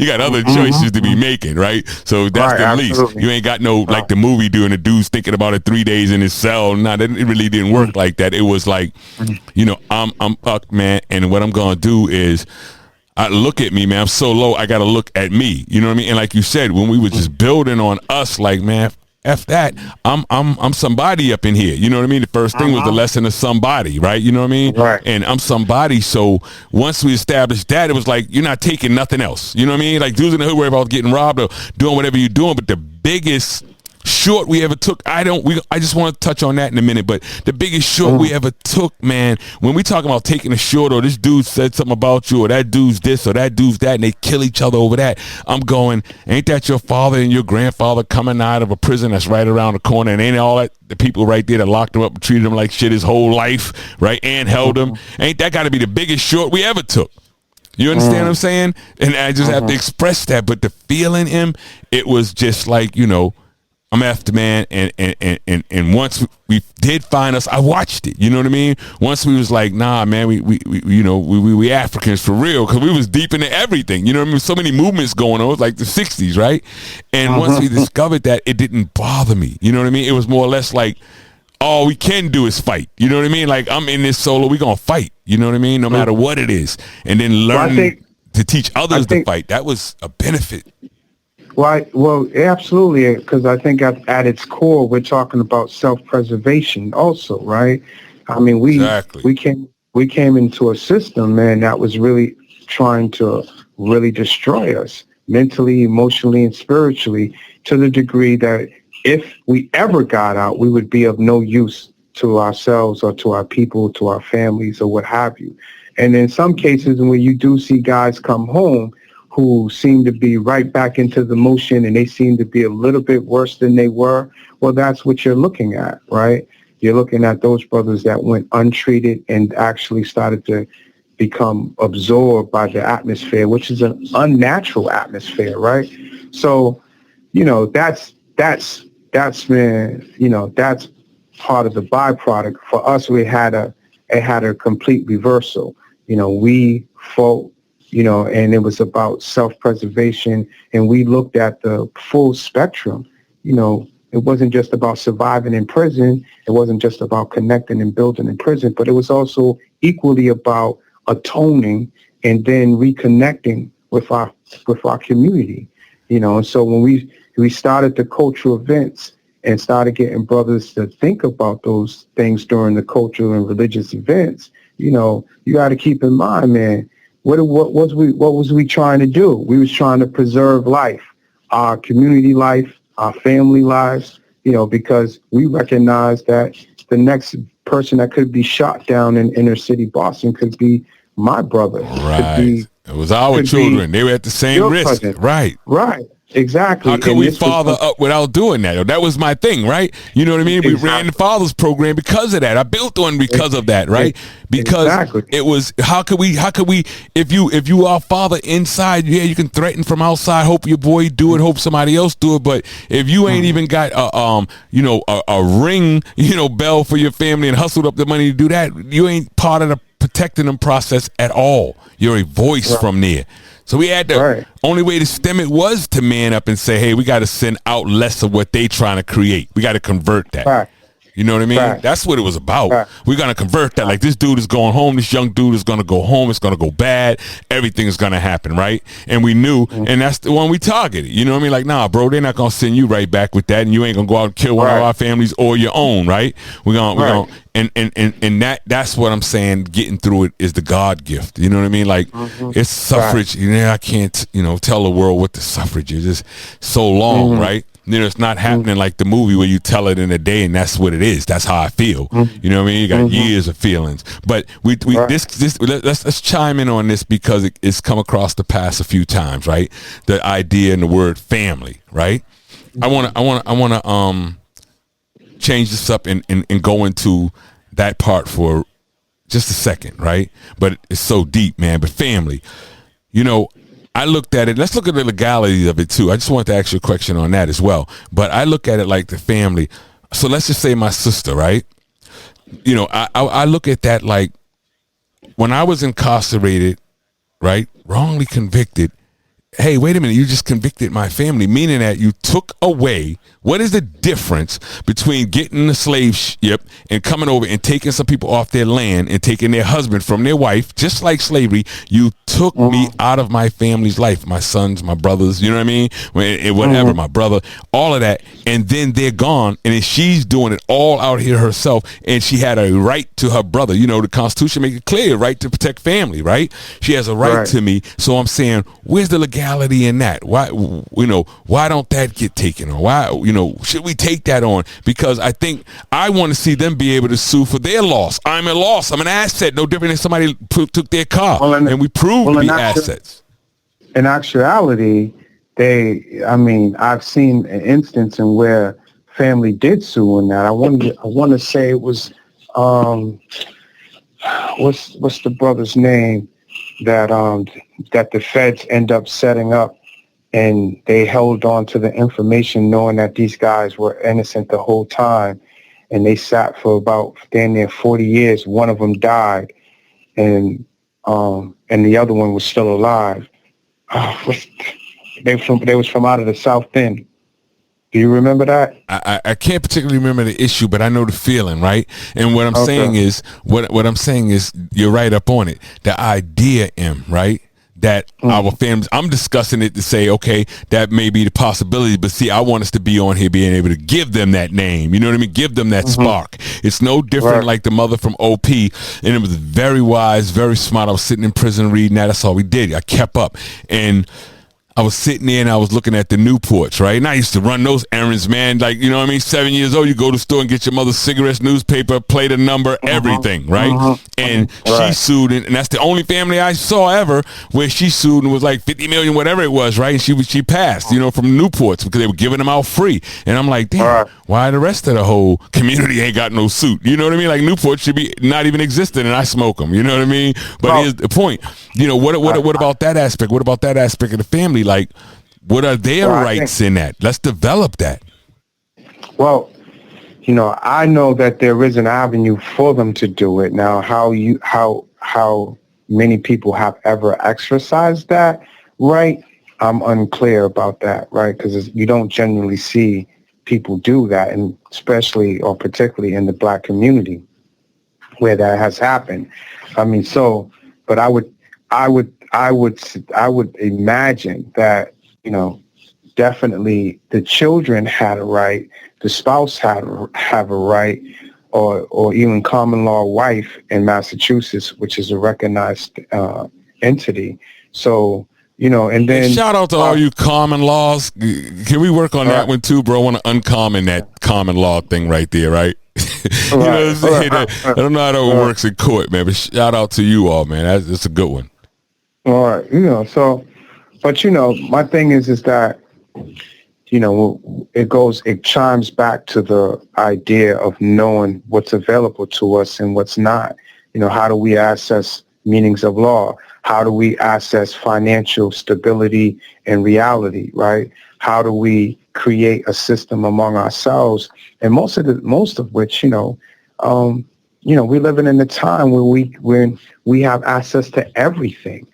got other choices to be making, right? So that's the least. You ain't got no, like the movie doing the dude's thinking about it 3 days in his cell. Nah, it really didn't work like that. It was like, I'm fucked, man. And what I'm going to do is, look at me, man. I'm so low. I got to look at me. You know what I mean? And like you said, when we were just building on us, like, man, F that. I'm somebody up in here. You know what I mean? The first thing was the lesson of somebody, right? You know what I mean? Right. And I'm somebody. So once we established that, it was like, you're not taking nothing else. You know what I mean? Like, dudes in the hood worry about getting robbed or doing whatever you're doing. But the biggest short we ever took, I just want to touch on that in a minute, but the biggest short we ever took, man, when we talk about taking a short, or this dude said something about you, or that dude's this or that dude's that, and they kill each other over that, I'm going, ain't that your father and your grandfather coming out of a prison that's right around the corner, and ain't all that the people right there that locked him up and treated him like shit his whole life, right, and held him, ain't that got to be the biggest short we ever took? You understand what I'm saying? And I just have to express that, but the feeling him, it was just like, I'm after, man, and once we did find us, I watched it. You know what I mean? Once we was like, nah, man, we Africans for real, because we was deep into everything. You know what I mean? So many movements going on. It was like the 60s, right? And once we discovered that, it didn't bother me. You know what I mean? It was more or less like, all we can do is fight. You know what I mean? Like, I'm in this solo, we gonna fight. You know what I mean? No matter what it is. And then learn to teach others to fight. That was a benefit. Well, absolutely, because I think at its core, we're talking about self-preservation also, right? I mean, we came into a system, man, that was really trying to really destroy us mentally, emotionally, and spiritually, to the degree that if we ever got out, we would be of no use to ourselves or to our people, to our families, or what have you. And in some cases, when you do see guys come home who seem to be right back into the motion and they seem to be a little bit worse than they were, well, that's what you're looking at, right? You're looking at those brothers that went untreated and actually started to become absorbed by the atmosphere, which is an unnatural atmosphere, right? So, that's man, that's part of the byproduct. For us, it had a complete reversal. We fought, and it was about self-preservation, and we looked at the full spectrum, It wasn't just about surviving in prison. It wasn't just about connecting and building in prison, but it was also equally about atoning and then reconnecting with our community. And so when we started the cultural events and started getting brothers to think about those things during the cultural and religious events, you got to keep in mind, man, what was we trying to do? We was trying to preserve life, our community life, our family lives, because we recognize that the next person that could be shot down in inner city Boston could be my brother. Right. It was our children. They were at the same risk. Cousin. Right. Right. Exactly. How could we father up without doing that? That was my thing, right? You know what I mean? Exactly. We ran the Fathers program because of that. I built one because of that, right? Because it was how could we if you are father inside, you can threaten from outside, hope your boy do it, hope somebody else do it, but if you ain't even got a ring, bell for your family and hustled up the money to do that, you ain't part of the protecting them process at all. You're a voice from there. So we had to, only way to stem it was to man up and say, hey, we got to send out less of what they trying to create. We got to convert that. Right. You know what I mean? Right. That's what it was about. Right. We're going to convert that. Like, this dude is going home. This young dude is going to go home. It's going to go bad. Everything is going to happen, right? And we knew, and that's the one we targeted. You know what I mean? Like, nah, bro, they're not going to send you right back with that, and you ain't going to go out and kill one of our families or your own, right? We're going and that's what I'm saying, getting through it is the God gift. You know what I mean? Like, it's suffrage. I can't, tell the world what the suffrage is. It's so long, right? It's not happening like the movie where you tell it in a day and that's what it is. That's how I feel. You know what I mean? You got years of feelings. But let's chime in on this because it's come across the past a few times, right? The idea and the word family, right? I want to change this up and go into that part for just a second, right? But it's so deep, man. But family, I looked at it. Let's look at the legality of it too. I just want to ask you a question on that as well. But I look at it like the family. So let's just say my sister, right? I look at that like when I was incarcerated, right? Wrongly convicted. Hey, wait a minute. You just convicted my family, meaning that you took away. What is the difference between getting the slave ship and coming over and taking some people off their land and taking their husband from their wife, just like slavery? You took me out of my family's life, my sons, my brothers, you know what I mean? Whatever, my brother, all of that. And then they're gone. And then she's doing it all out here herself. And she had a right to her brother. The Constitution makes it clear, right to protect family, right? She has a right to me. So I'm saying, where's the legality in that? Why don't that get taken on? Why, should we take that on? Because I think I want to see them be able to sue for their loss. I'm a loss. I'm an asset. No different than somebody took their car and we proved to be assets. In actuality, I've seen an instance in where family did sue on that. I want to say it was, what's the brother's name that the feds end up setting up, and they held on to the information knowing that these guys were innocent the whole time, and they sat for about damn near 40 years. One of them died, and the other one was still alive. They was from out of the South End. Do you remember that? I can't particularly remember the issue, but I know the feeling, right? And what I'm saying is, what I'm saying is, you're right up on it. The idea, right? That our families, I'm discussing it to say, okay, that may be the possibility, but see, I want us to be on here being able to give them that name. You know what I mean? Give them that spark. It's no different like the mother from OP, and it was very wise, very smart. I was sitting in prison reading that. That's all we did. I kept up, and I was sitting there and I was looking at the Newports, right? And I used to run those errands, man. Like, you know what I mean? 7 years old, you go to the store and get your mother's cigarettes, newspaper, plate a number, everything, right? And she sued, and that's the only family I saw ever where she sued and was like 50 million, whatever it was, right? And she passed, from Newports because they were giving them out free. And I'm like, damn, why the rest of the whole community ain't got no suit? You know what I mean? Like, Newport should be not even existing, and I smoke them. You know what I mean? But here's the point. What about that aspect? What about that aspect of the family? Like, what are their rights in that? Let's develop that. Well, I know that there is an avenue for them to do it. Now, how many people have ever exercised that right? I'm unclear about that, right? Because you don't generally see people do that, and especially or particularly in the Black community where that has happened. I mean, but I would imagine that, definitely the children had a right, the spouse have a right, or even common law wife in Massachusetts, which is a recognized entity. So, and then shout out to all you common laws. Can we work on that one too, bro? I want to uncommon that common law thing right there, right? You know what I'm saying? I don't know how that works in court, man, but shout out to you all, man. That's a good one. All right. But my thing is that, it chimes back to the idea of knowing what's available to us and what's not. How do we access meanings of law? How do we access financial stability and reality, right? How do we create a system among ourselves? And most of which, we're living in a time when we have access to everything.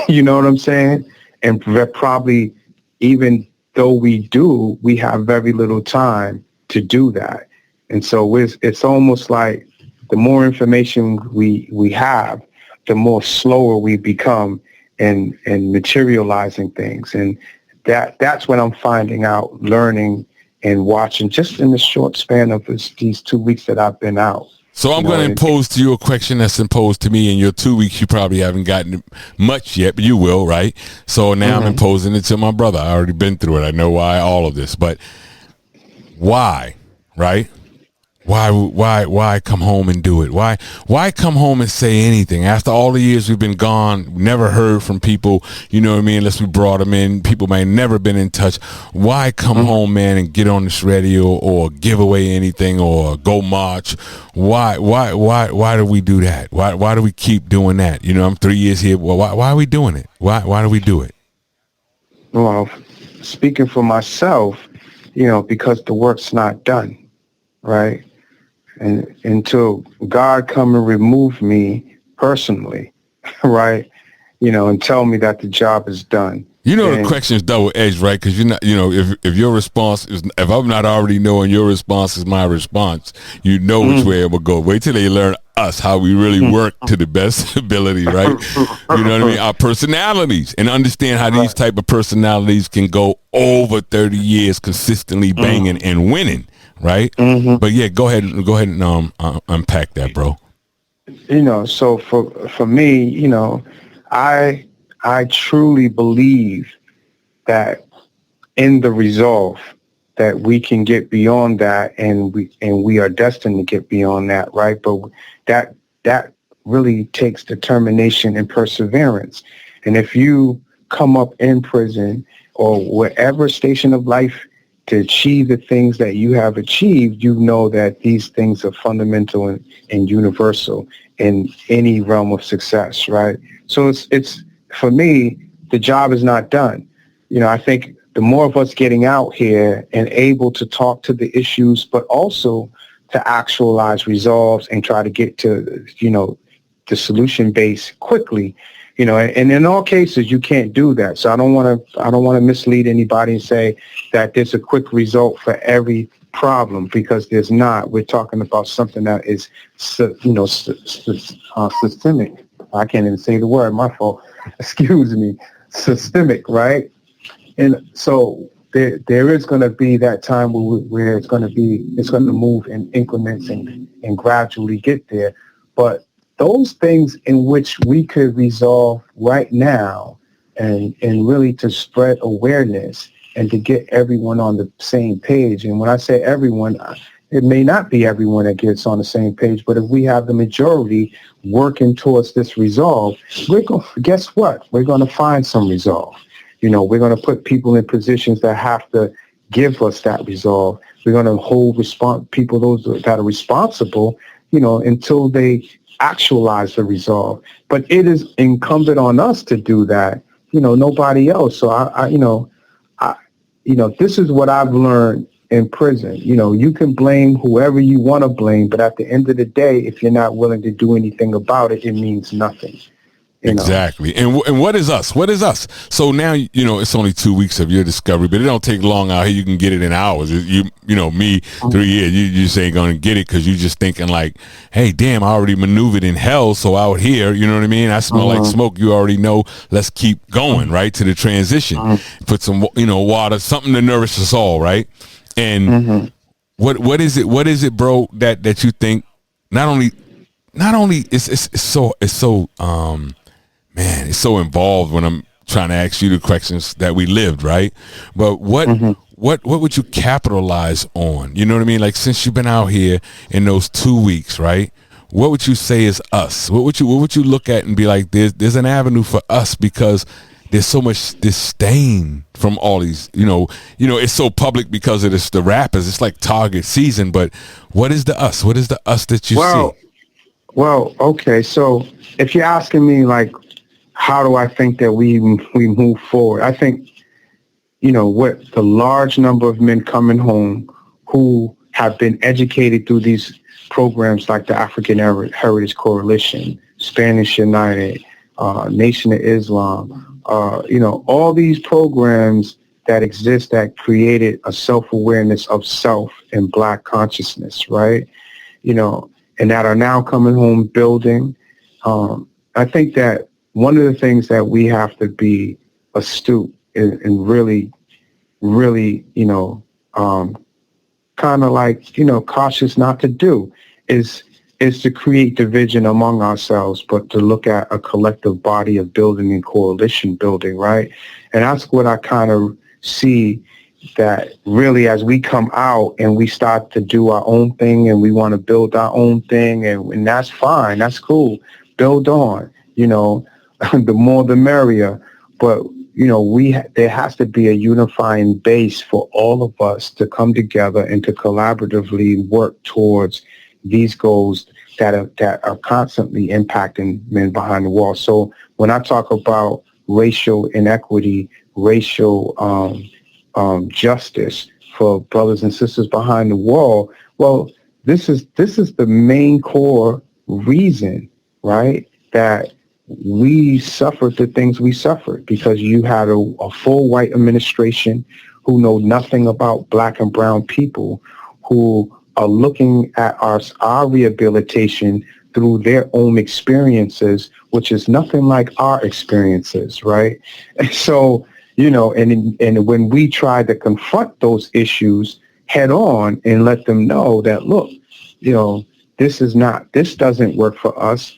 You know what I'm saying? And probably even though we do, we have very little time to do that. And so it's almost like the more information we have, the more slower we become in materializing things. And that's what I'm finding out, learning and watching just in the short span of these 2 weeks that I've been out. So I'm going to impose to you a question that's imposed to me. In your 2 weeks, you probably haven't gotten much yet, but you will, right? So now I'm imposing it to my brother. I already been through it. I know why all of this, but why, right? Why come home and do it? Why come home and say anything? After all the years we've been gone, never heard from people, you know what I mean? Unless we brought them in, people may have never been in touch. Why come home, man, and get on this radio or give away anything or go march? Why do we do that? Why do we keep doing that? I'm 3 years here. Well, why are we doing it? Why do we do it? Well, speaking for myself, because the work's not done, right? And until God come and remove me personally, right, and tell me that the job is done. The question is double-edged, right? Because you're not, if your response is, if I'm not already knowing your response is my response, which way it will go. Wait till they learn us, how we really work to the best ability, right? You know what I mean? Our personalities, and understand how these type of personalities can go over 30 years consistently banging and winning. Right. But yeah, go ahead and unpack that, bro. So for me, I truly believe that in the resolve that we can get beyond that, and we are destined to get beyond that, right? But that really takes determination and perseverance. And if you come up in prison or whatever station of life to achieve the things that you have achieved, that these things are fundamental and universal in any realm of success, right? So it's for me, the job is not done. I think the more of us getting out here and able to talk to the issues, but also to actualize resolves and try to get to, the solution base quickly, and in all cases you can't do that. So I don't want to mislead anybody and say that there's a quick result for every problem, because there's not. We're talking about something that is, systemic. I can't even say the word. My fault. Excuse me. Systemic, right? And so there is going to be that time where it's going to move in increments and gradually get there. But those things in which we could resolve right now and really to spread awareness and to get everyone on the same page. And when I say everyone, it may not be everyone that gets on the same page, but if we have the majority working towards this resolve, guess what? We're going to find some resolve. We're going to put people in positions that have to give us that resolve. We're going to hold people, those that are responsible, until they actualize the resolve. But it is incumbent on us to do that, nobody else. So this is what I've learned in prison. You can blame whoever you want to blame, but at the end of the day, if you're not willing to do anything about it, it means nothing. Exactly. And what is us? What is us? So now, it's only 2 weeks of your discovery, but it don't take long out here. You can get it in hours. Me, 3 years, you just ain't going to get it because you just thinking like, hey, damn, I already maneuvered in hell. So out here, you know what I mean? I smell like smoke. You already know. Let's keep going, right, to the transition. Put some, water, something to nourish us all, right? And what is it, bro, that you think not only it's so man, it's so involved when I'm trying to ask you the questions that we lived, right? But what would you capitalize on? You know what I mean? Like, since you've been out here in those 2 weeks, right? What would you say is us? What would you look at and be like, there's an avenue for us, because there's so much disdain from all these, it's so public because of the rappers. It's like Target season, but what is the us? What is the us that you see? Well, okay. So if you're asking me, like, how do I think that we move forward? I think, what the large number of men coming home who have been educated through these programs like the African Heritage Coalition, Spanish United, Nation of Islam, all these programs that exist that created a self-awareness of self and Black consciousness, right? And that are now coming home building. I think that one of the things that we have to be astute and really, kind of like, cautious not to do is to create division among ourselves, but to look at a collective body of building and coalition building, right? And that's what I kind of see, that really as we come out and we start to do our own thing and we want to build our own thing, and that's fine, that's cool, build on, the more the merrier. But, there has to be a unifying base for all of us to come together and to collaboratively work towards these goals that are constantly impacting men behind the wall. So when I talk about racial inequity, racial justice for brothers and sisters behind the wall, well, this is the main core reason, right, that we suffered the things we suffered, because you had a full white administration who know nothing about Black and brown people, who are looking at our rehabilitation through their own experiences, which is nothing like our experiences, right? And so, and when we try to confront those issues head on and let them know that, look, this doesn't work for us.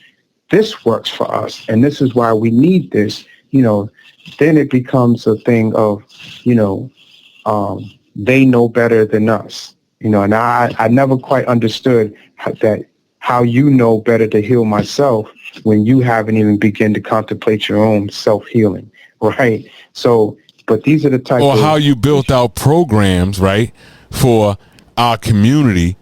This works for us, and this is why we need this, then it becomes a thing of, they know better than us, and I never quite understood how you know better to heal myself when you haven't even begun to contemplate your own self-healing, right? So, but these are the type or how you built out programs, right, for our community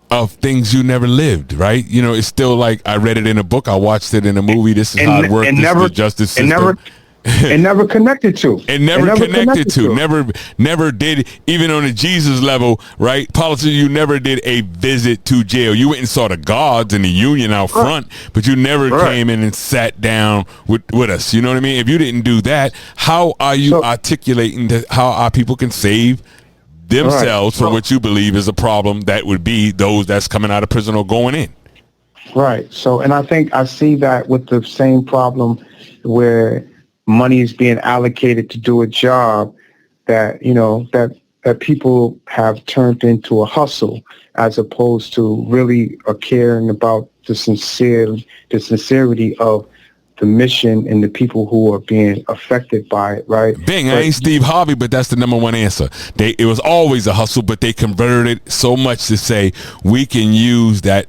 of things you never lived, right? It's still like, I read it in a book, I watched it in a movie, this is how it works, this is the justice system. And never connected to. Never did, even on a Jesus level, right? Politics, you never did a visit to jail. You went and saw the guards and the union out front, but you never came in and sat down with us. You know what I mean? If you didn't do that, how are you articulating how our people can save themselves from what you believe is a problem that would be those that's coming out of prison or going in? Right. So, and I think I see that with the same problem where money is being allocated to do a job that, that people have turned into a hustle, as opposed to really caring about the sincerity of the mission and the people who are being affected by it, right? Bing, I ain't Steve Harvey, but that's the number one answer. It was always a hustle, but they converted it so much to say we can use that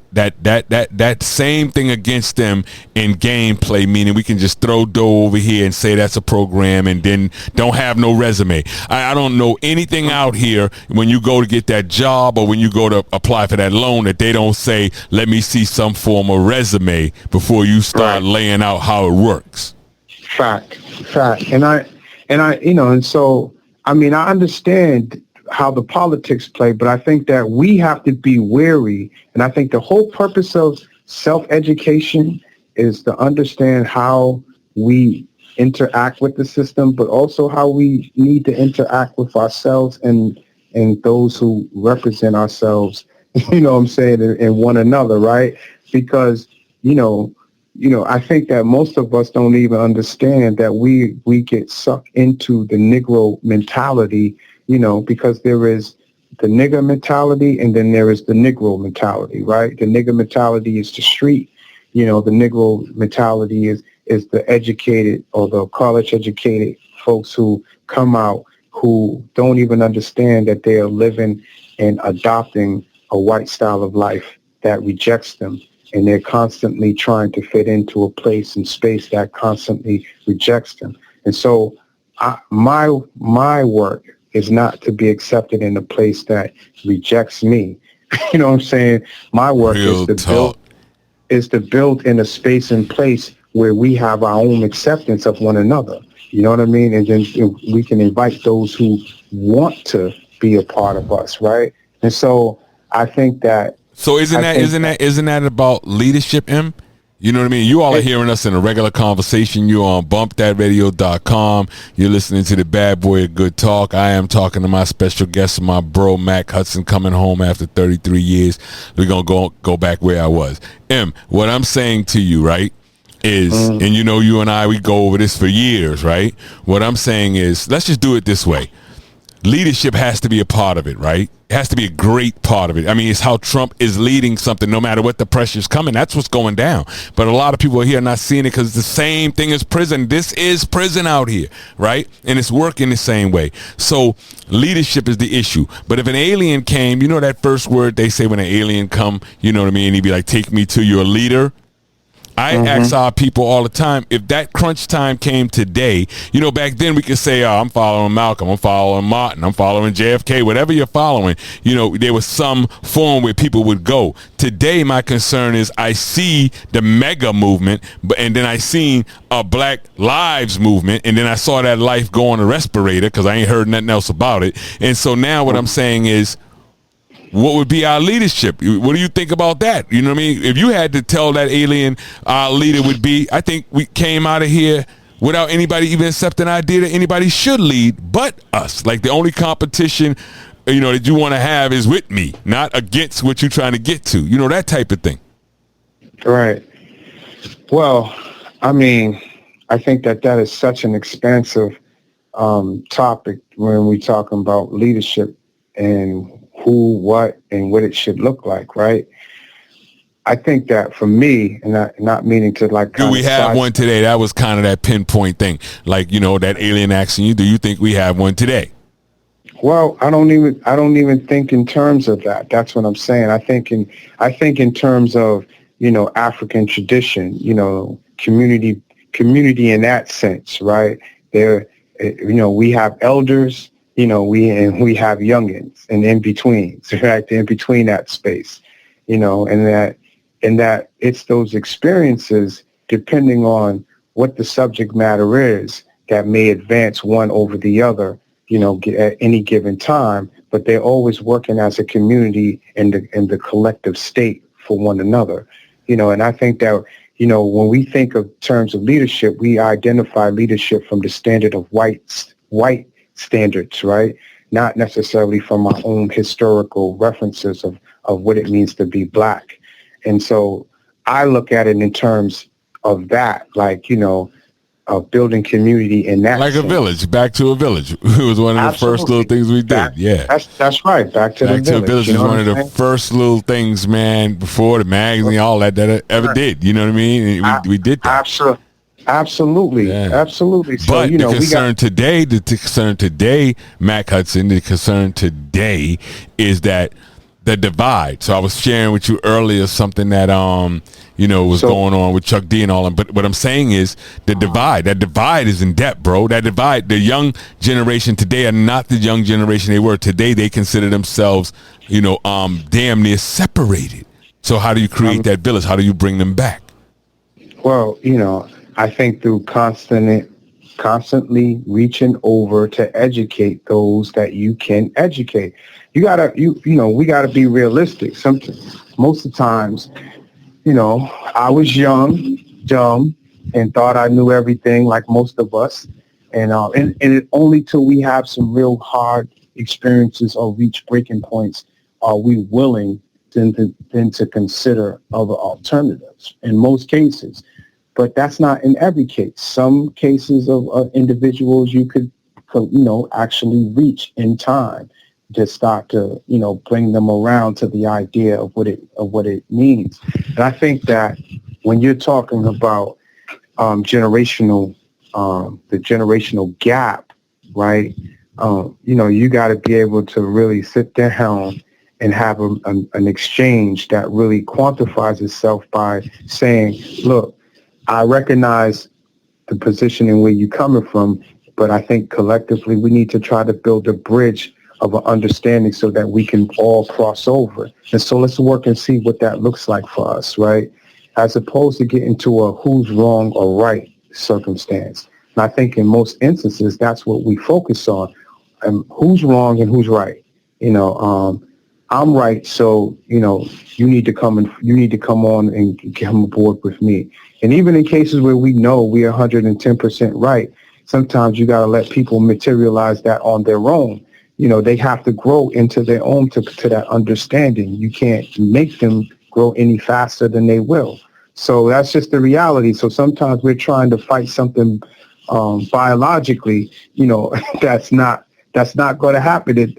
same thing against them in gameplay, meaning we can just throw dough over here and say that's a program and then don't have no resume. I don't know anything out here when you go to get that job or when you go to apply for that loan that they don't say, let me see some form of resume before you start laying out how it works. Fact. And so, I mean, I understand how the politics play, but I think that we have to be wary. And I think the whole purpose of self-education is to understand how we interact with the system, but also how we need to interact with ourselves and those who represent ourselves, you know what I'm saying, and one another, right? Because, I think that most of us don't even understand that we get sucked into the Negro mentality, because there is the nigger mentality and then there is the Negro mentality, right? The nigger mentality is the street. The Negro mentality is the educated or the college educated folks who come out who don't even understand that they are living and adopting a white style of life that rejects them. And they're constantly trying to fit into a place and space that constantly rejects them. And so my work is not to be accepted in a place that rejects me. You know what I'm saying? My work is to build in a space and place where we have our own acceptance of one another. You know what I mean? And then we can invite those who want to be a part of us, right? And so I think that. So isn't that about leadership, M? You know what I mean? You all are hearing us in a regular conversation. You're on bumpthatradio.com. You're listening to the Bad Boy of Good Talk. I am talking to my special guest, my bro, Mac Hudson, coming home after 33 years. We're going to go back where I was. M, what I'm saying to you, right, is, and you and I, we go over this for years, right? What I'm saying is, let's just do it this way. Leadership has to be a part of it, right? It has to be a great part of it. I mean, it's how Trump is leading something, no matter what the pressure's coming. That's what's going down. But a lot of people here are not seeing it because it's the same thing as prison. This is prison out here, right? And it's working the same way. So leadership is the issue. But if an alien came, that first word they say when an alien come, you know what I mean? He'd be like, take me to your leader. I ask our people all the time, if that crunch time came today, back then we could say, I'm following Malcolm, I'm following Martin, I'm following JFK, whatever you're following, there was some form where people would go. Today, my concern is I see the mega movement, and then I seen a Black Lives movement, and then I saw that life go on a respirator because I ain't heard nothing else about it. And so now what I'm saying is, what would be our leadership? What do you think about that? You know what I mean? If you had to tell that alien our leader would be, I think we came out of here without anybody even accepting the idea that anybody should lead but us. Like the only competition, that you want to have is with me, not against what you're trying to get to. That type of thing. Right. Well, I mean, I think that is such an expansive topic when we're talking about leadership and who, what, and what it should look like, right? I think that for me, and not meaning to like. Do we have one today? That was kind of that pinpoint thing, like that alien asking you. Do you think we have one today? Well, I don't even think in terms of that. That's what I'm saying. I think in terms of African tradition, community in that sense, right? There, we have elders. We have youngins and in betweens, right? In between that space, and that it's those experiences, depending on what the subject matter is, that may advance one over the other, at any given time. But they're always working as a community in the collective state for one another, And I think that when we think of terms of leadership, we identify leadership from the standard of white standards, right? Not necessarily from our own historical references of what it means to be Black. And so I look at it in terms of that, like, of building community in that like sense. A village, back to a village. It was one of the first little things we did. That's right. Back to the village. Is one of the first little things, man, before the magazine, all that ever did. You know what I mean? We did that. Absolutely. So, but the concern today, Mac Hudson, the concern today is that the divide. So I was sharing with you earlier something that was going on with Chuck D and all that. But what I'm saying is the divide. That divide is in depth, bro. That divide. The young generation today are not the young generation they were. Today they consider themselves, damn near separated. So how do you create that village? How do you bring them back? Well, I think through constantly reaching over to educate those that you can educate. We gotta be realistic. Most of the times, I was young, dumb, and thought I knew everything, like most of us. And it only till we have some real hard experiences or reach breaking points are we willing then to consider other alternatives in most cases. But that's not in every case. Some cases of individuals you could, actually reach in time to start to, bring them around to the idea of what it means. And I think that when you're talking about the generational gap, right? You got to be able to really sit down and have an exchange that really quantifies itself by saying, look, I recognize the position and where you're coming from, but I think collectively we need to try to build a bridge of an understanding so that we can all cross over. And so let's work and see what that looks like for us, right? As opposed to get into a who's wrong or right circumstance. And I think in most instances, that's what we focus on. Who's wrong and who's right. I'm right, so you need to come on and come aboard with me. And even in cases where we know we're 110% right, sometimes you got to let people materialize that on their own. They have to grow into their own to that understanding. You can't make them grow any faster than they will. So that's just the reality. So sometimes we're trying to fight something biologically, that's not going to happen.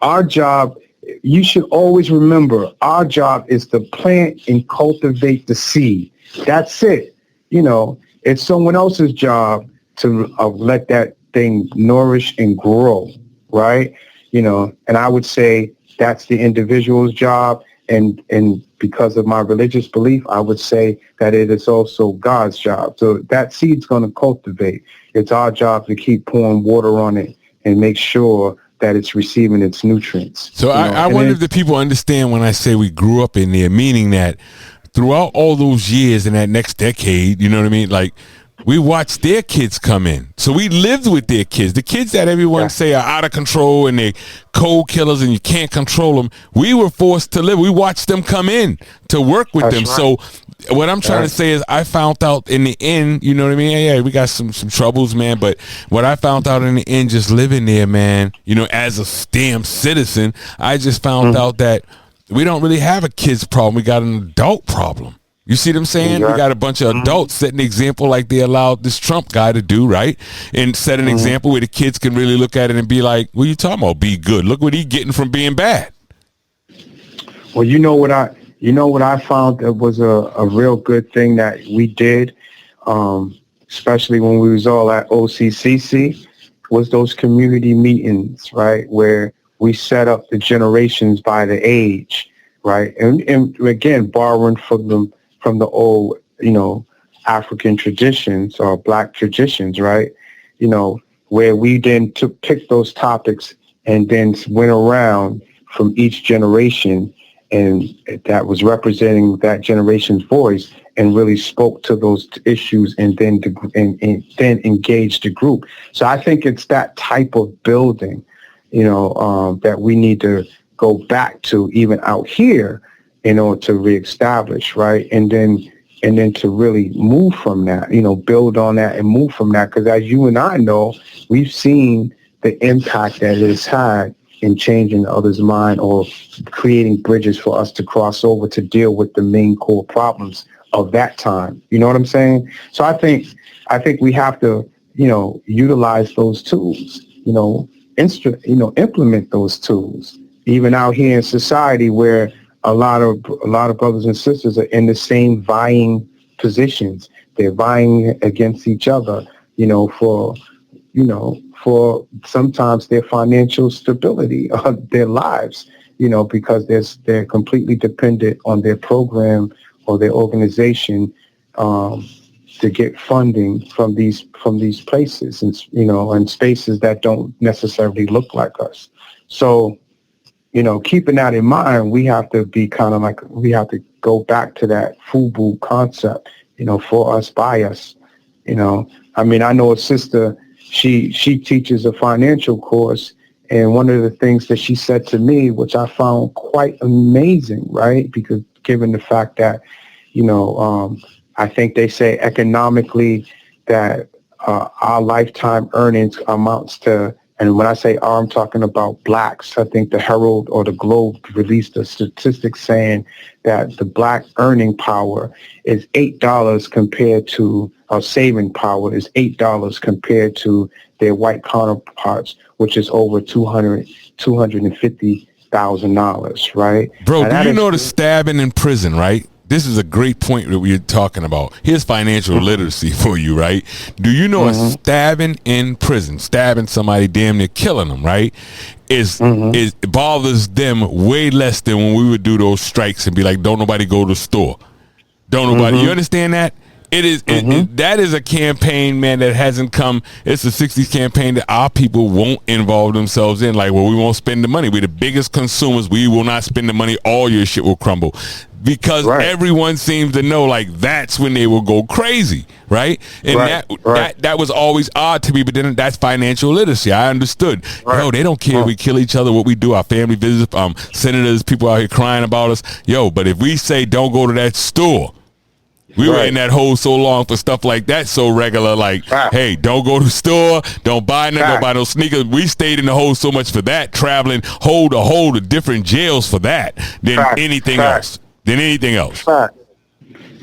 Our job. You should always remember our job is to plant and cultivate the seed. That's it. It's someone else's job to let that thing nourish and grow, right? And I would say that's the individual's job. And because of my religious belief, I would say that it is also God's job. So that seed's going to cultivate. It's our job to keep pouring water on it and make sure that it's receiving its nutrients. So I wonder if the people understand when I say we grew up in there, meaning that throughout all those years in that next decade, you know what I mean? Like, we watched their kids come in. So we lived with their kids. The kids that everyone say are out of control and they're cold killers and you can't control them, we were forced to live. We watched them come in to work with them. Right. So what I'm trying to say is I found out in the end, you know what I mean? Yeah, we got some troubles, man. But what I found out in the end, just living there, man, as a damn citizen, I just found out that we don't really have a kid's problem. We got an adult problem. You see what I'm saying? Exactly. We got a bunch of adults setting the example like they allowed this Trump guy to do, right? And set an example where the kids can really look at it and be like, what are you talking about? Be good. Look what he's getting from being bad. Well, what I found that was a real good thing that we did, especially when we was all at OCCC, was those community meetings, right? Where we set up the generations by the age, right? And again, borrowing from the old, African traditions or Black traditions, right? Where we then picked those topics and then went around from each generation and that was representing that generation's voice and really spoke to those issues and then then engaged the group. So I think it's that type of building, that we need to go back to even out here in order to reestablish, right? And then to really move from that, build on that and move from that. Because as you and I know, we've seen the impact that it's had in changing others' mind or creating bridges for us to cross over to deal with the main core problems of that time. You know what I'm saying? So I think we have to, utilize those tools, implement those tools, even out here in society where a lot of brothers and sisters are in the same vying positions. They're vying against each other, for sometimes their financial stability of their lives, because they're completely dependent on their program or their organization to get funding from these places and spaces that don't necessarily look like us. So, keeping that in mind, we have to be kind of like, we have to go back to that FUBU concept, for us, by us. I know a sister, she teaches a financial course, and one of the things that she said to me, which I found quite amazing, right? Because given the fact that, I think they say economically that our lifetime earnings amounts to, and when I say our, I'm talking about blacks. I think the Herald or the Globe released a statistic saying that the black earning power is $8 compared to, or saving power is $8 compared to their white counterparts, which is over $250,000, right? Bro, Now, do you know the stabbing in prison, right? This is a great point that we're talking about. Here's financial literacy for you, right? Do you know a stabbing in prison, stabbing somebody, damn near killing them, right? It bothers them way less than when we would do those strikes and be like, don't nobody go to the store. Don't nobody, you understand that? It is that is a campaign, man, that hasn't come. It's a 60s campaign that our people won't involve themselves in. Like, well, we won't spend the money. We're the biggest consumers. We will not spend the money. All your shit will crumble. Because everyone seems to know, like, that's when they will go crazy, right? And that was always odd to me, but then that's financial literacy. I understood. Yo, they don't care if we kill each other, what we do, our family visits, senators, people out here crying about us. Yo, but if we say don't go to that store, we were in that hole so long for stuff like that, so regular, like, hey, don't go to the store, don't buy nothing, don't buy no sneakers. We stayed in the hole so much for that, traveling hole to different jails for that than anything else.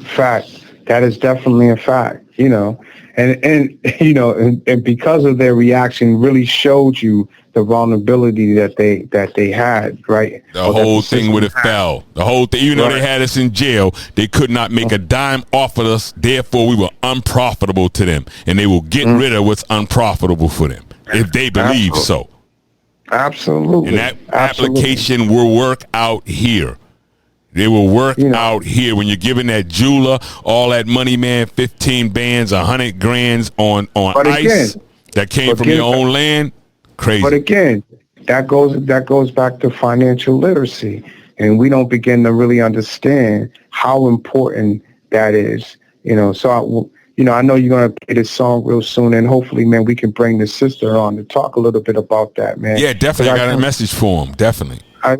Fact. That is definitely a fact, you know. And you know, and because of their reaction really showed you the vulnerability that they had, right? The whole thing would have fell. The whole thing, even though they had us in jail, they could not make a dime off of us. Therefore, we were unprofitable to them, and they will get rid of what's unprofitable for them if they believe so. Absolutely. And that application will work out here. They will work out here when you're giving that jeweler all that money, man. 15 bands, 100 grands on ice that came from your own land. Crazy. But again, that goes back to financial literacy, and we don't begin to really understand how important that is. You know, so I know you're gonna play this song real soon, and hopefully, man, we can bring the sister on to talk a little bit about that, man. Yeah, definitely. I got a message for him. Definitely. I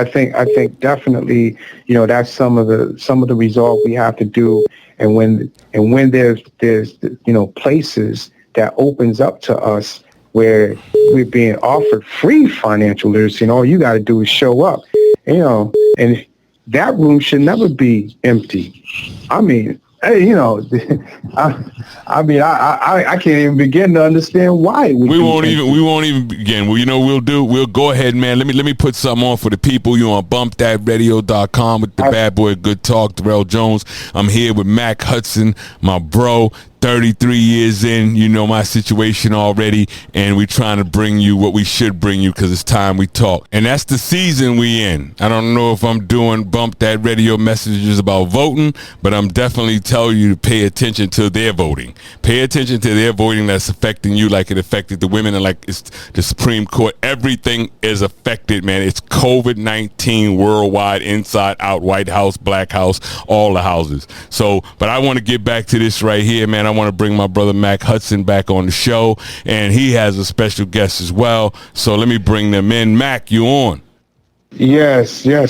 think definitely, you know, that's some of the resolve we have to do, and when there's you know, places that opens up to us where we're being offered free financial literacy, and all you got to do is show up, you know, and that room should never be empty. I mean, hey, you know, I can't even begin to understand why we won't even begin. Well, you know, we'll go ahead, man. Let me put something on for the people. You on bumpthatradio.com with the bad boy Good Talk, Darrell Jones. I'm here with Mac Hudson, my bro. 33 years in, you know my situation already, and we're trying to bring you what we should bring you because it's time we talk. And that's the season we in. I don't know if I'm doing Bump That Radio messages about voting, but I'm definitely telling you to pay attention to their voting. Pay attention to their voting that's affecting you like it affected the women and like it's the Supreme Court. Everything is affected, man. It's COVID-19 worldwide, inside, out, White House, Black House, all the houses. So, but I want to get back to this right here, man. I want to bring my brother Mac Hudson back on the show, and he has a special guest as well. So let me bring them in. Mac, you on? Yes. Yeah,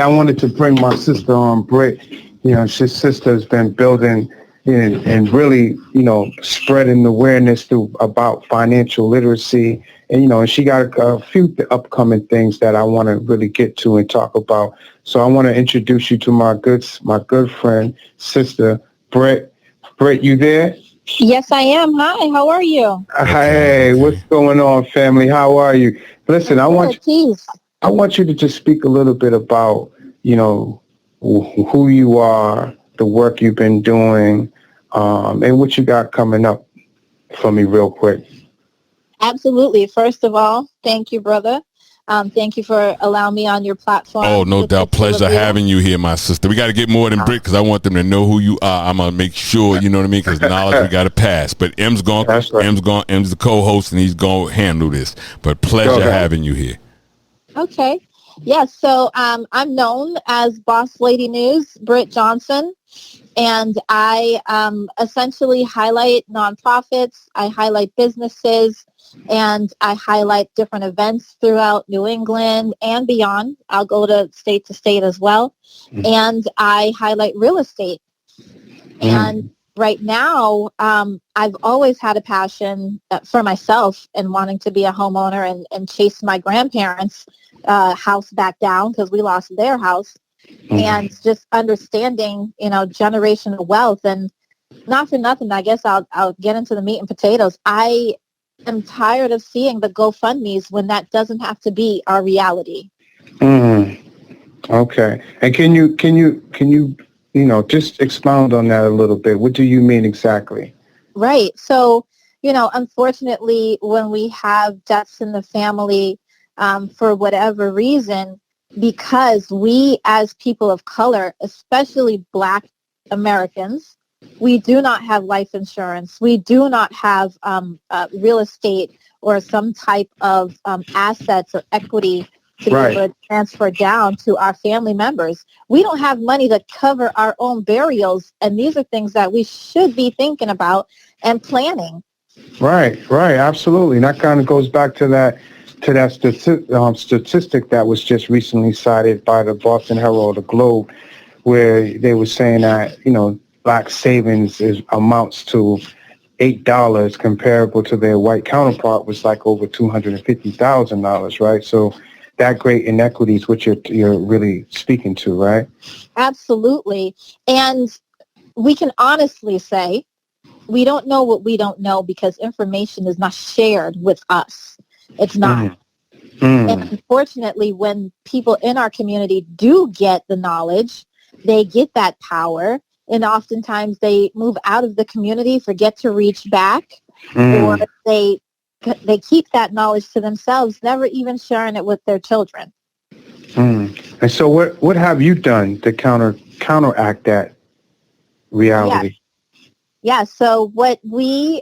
I wanted to bring my sister on, Britt. You know, his sister has been building and really, you know, spreading awareness about financial literacy. And, you know, and she got a few upcoming things that I want to really get to and talk about. So I want to introduce you to my good friend, sister, Britt. Britt, you there? Yes, I am. Hi, how are you? Hey, what's going on, family? How are you? Listen, I want you to just speak a little bit about, you know, who you are, the work you've been doing, and what you got coming up for me real quick. Absolutely. First of all, thank you, brother. Thank you for allowing me on your platform. Oh, no doubt. Pleasure having you here, my sister. We got to get more than Britt because I want them to know who you are. I'm going to make sure, you know what I mean, because knowledge we got to pass. But M's the co-host, and he's going to handle this. But pleasure having you here. Okay. Yeah, so I'm known as Boss Lady News, Britt Johnson, and I essentially highlight nonprofits, I highlight businesses, and I highlight different events throughout New England and beyond. I'll go to state as well. And I highlight real estate. And right now, I've always had a passion for myself and wanting to be a homeowner and chase my grandparents' house back down because we lost their house. And just understanding, generational wealth. And not for nothing, I guess I'll get into the meat and potatoes. I am tired of seeing the GoFundMes when that doesn't have to be our reality. Okay. And can you just expound on that a little bit? What do you mean exactly? Right. So, unfortunately, when we have deaths in the family, for whatever reason, because we as people of color, especially Black Americans, we do not have life insurance. We do not have real estate or some type of assets or equity to be able to transfer down to our family members. We don't have money to cover our own burials, and these are things that we should be thinking about and planning. Right, absolutely. And that kind of goes back to that statistic that was just recently cited by the Boston Herald, the Globe, where they were saying that, Black savings amounts to $8 comparable to their white counterpart was like over $250,000, right? So that great inequity is what you're really speaking to, right? Absolutely. And we can honestly say we don't know what we don't know because information is not shared with us. It's not. And unfortunately, when people in our community do get the knowledge, they get that power, and oftentimes they move out of the community, forget to reach back, or they keep that knowledge to themselves, never even sharing it with their children. And so what have you done to counteract that reality? Yeah, so what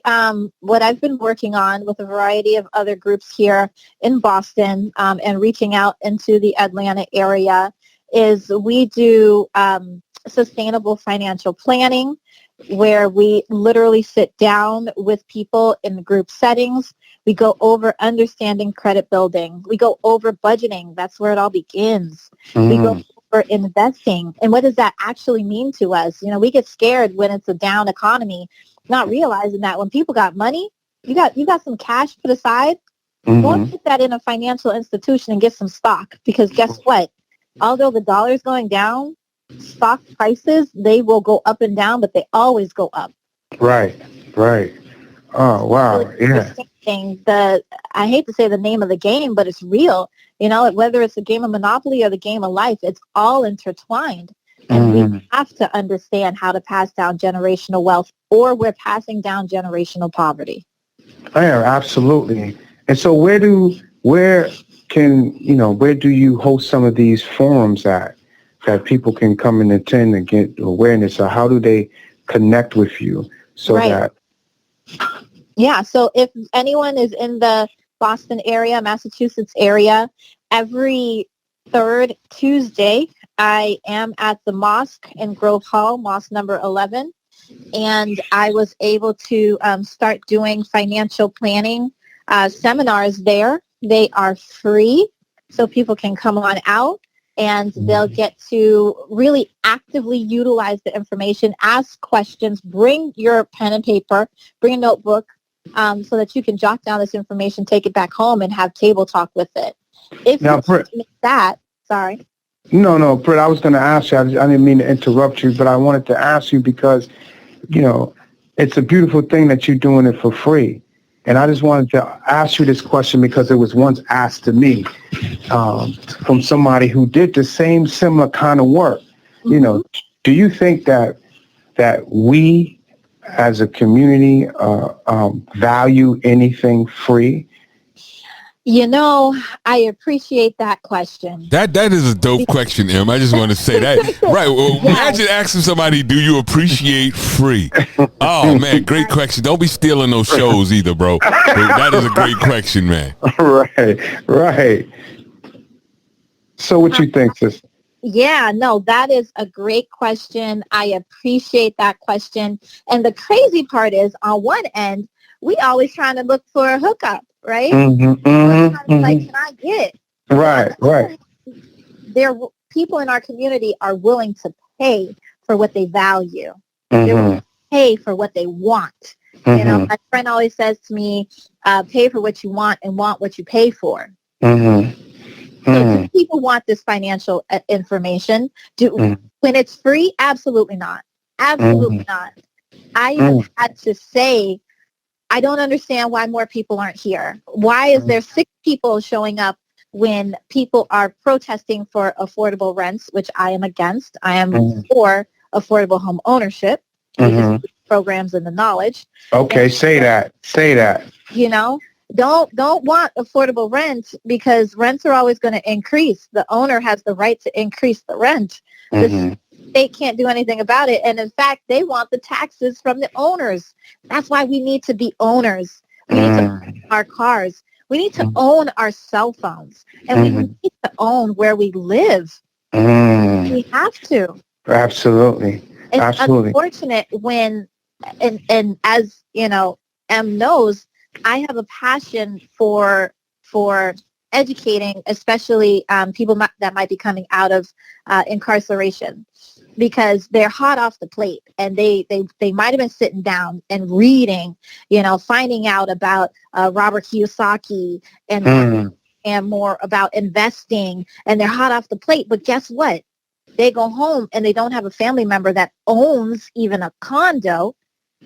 I've been working on with a variety of other groups here in Boston and reaching out into the Atlanta area is we do sustainable financial planning, where we literally sit down with people in group settings. We go over understanding credit building. We go over budgeting. That's where it all begins. We go over investing. And what does that actually mean to us? We get scared when it's a down economy, not realizing that when people got money, you got some cash put aside, go and put that in a financial institution and get some stock. Because guess what? Although the dollar is going down, stock prices, they will go up and down, but they always go up. Right. Oh, wow. So I hate to say the name of the game, but it's real. Whether it's a game of Monopoly or the game of life, it's all intertwined. And we have to understand how to pass down generational wealth, or we're passing down generational poverty. Yeah, absolutely. And so where do you host some of these forums that people can come and attend and get awareness? Or how do they connect with you Yeah, so if anyone is in the Boston area, Massachusetts area, every third Tuesday, I am at the mosque in Grove Hall, mosque number 11, and I was able to start doing financial planning seminars there. They are free, so people can come on out, and they'll get to really actively utilize the information, ask questions, bring your pen and paper, bring a notebook, so that you can jot down this information, take it back home, and have table talk with it. If now, you Britt, miss that, sorry. No, Britt, I was going to ask you, I didn't mean to interrupt you, but I wanted to ask you because, it's a beautiful thing that you're doing it for free. And I just wanted to ask you this question because it was once asked to me from somebody who did the same similar kind of work. Do you think that we as a community value anything free? I appreciate that question. That is a dope question, Em. I just want to say that. Right. Well, imagine asking somebody, do you appreciate free? Oh, man, great question. Don't be stealing those shows either, bro. That is a great question, man. Right. So what you think, sis? Yeah, no, that is a great question. I appreciate that question. And the crazy part is, on one end, we always trying to look for a hookup, right? Like, can I get it? Right. People in our community are willing to pay for what they value. They Mm-hmm. will pay for what they want. You know, Mm-hmm. my friend always says to me, pay for what you want and want what you pay for. Mm-hmm. So do Mm-hmm. people want this financial information? When it's free? Absolutely not. Mm-hmm. Absolutely not. I have Mm-hmm. had to say, I don't understand why more people aren't here. Why is there 6 people showing up when people are protesting for affordable rents, which I am against? I am Mm-hmm. for affordable home ownership. We just Mm-hmm. need the programs and the knowledge. Okay, And, say that. Say that. you know, don't want affordable rent because rents are always going to increase. The owner has the right to increase the rent. The Mm-hmm. state can't do anything about it. And in fact, they want the taxes from the owners. That's why we need to be owners. We need to own Mm-hmm. our cars. We need to own our cell phones. And we Mm-hmm. need to own where we live. Mm-hmm. We have to. Absolutely. It's Absolutely. unfortunate when, and as you know, M knows, I have a passion for educating, especially people that might be coming out of incarceration, because they're hot off the plate and they might have been sitting down and reading, you know, finding out about Robert Kiyosaki Mm-hmm. and more about investing, and they're hot off the plate. But guess what? They go home and they don't have a family member that owns even a condo.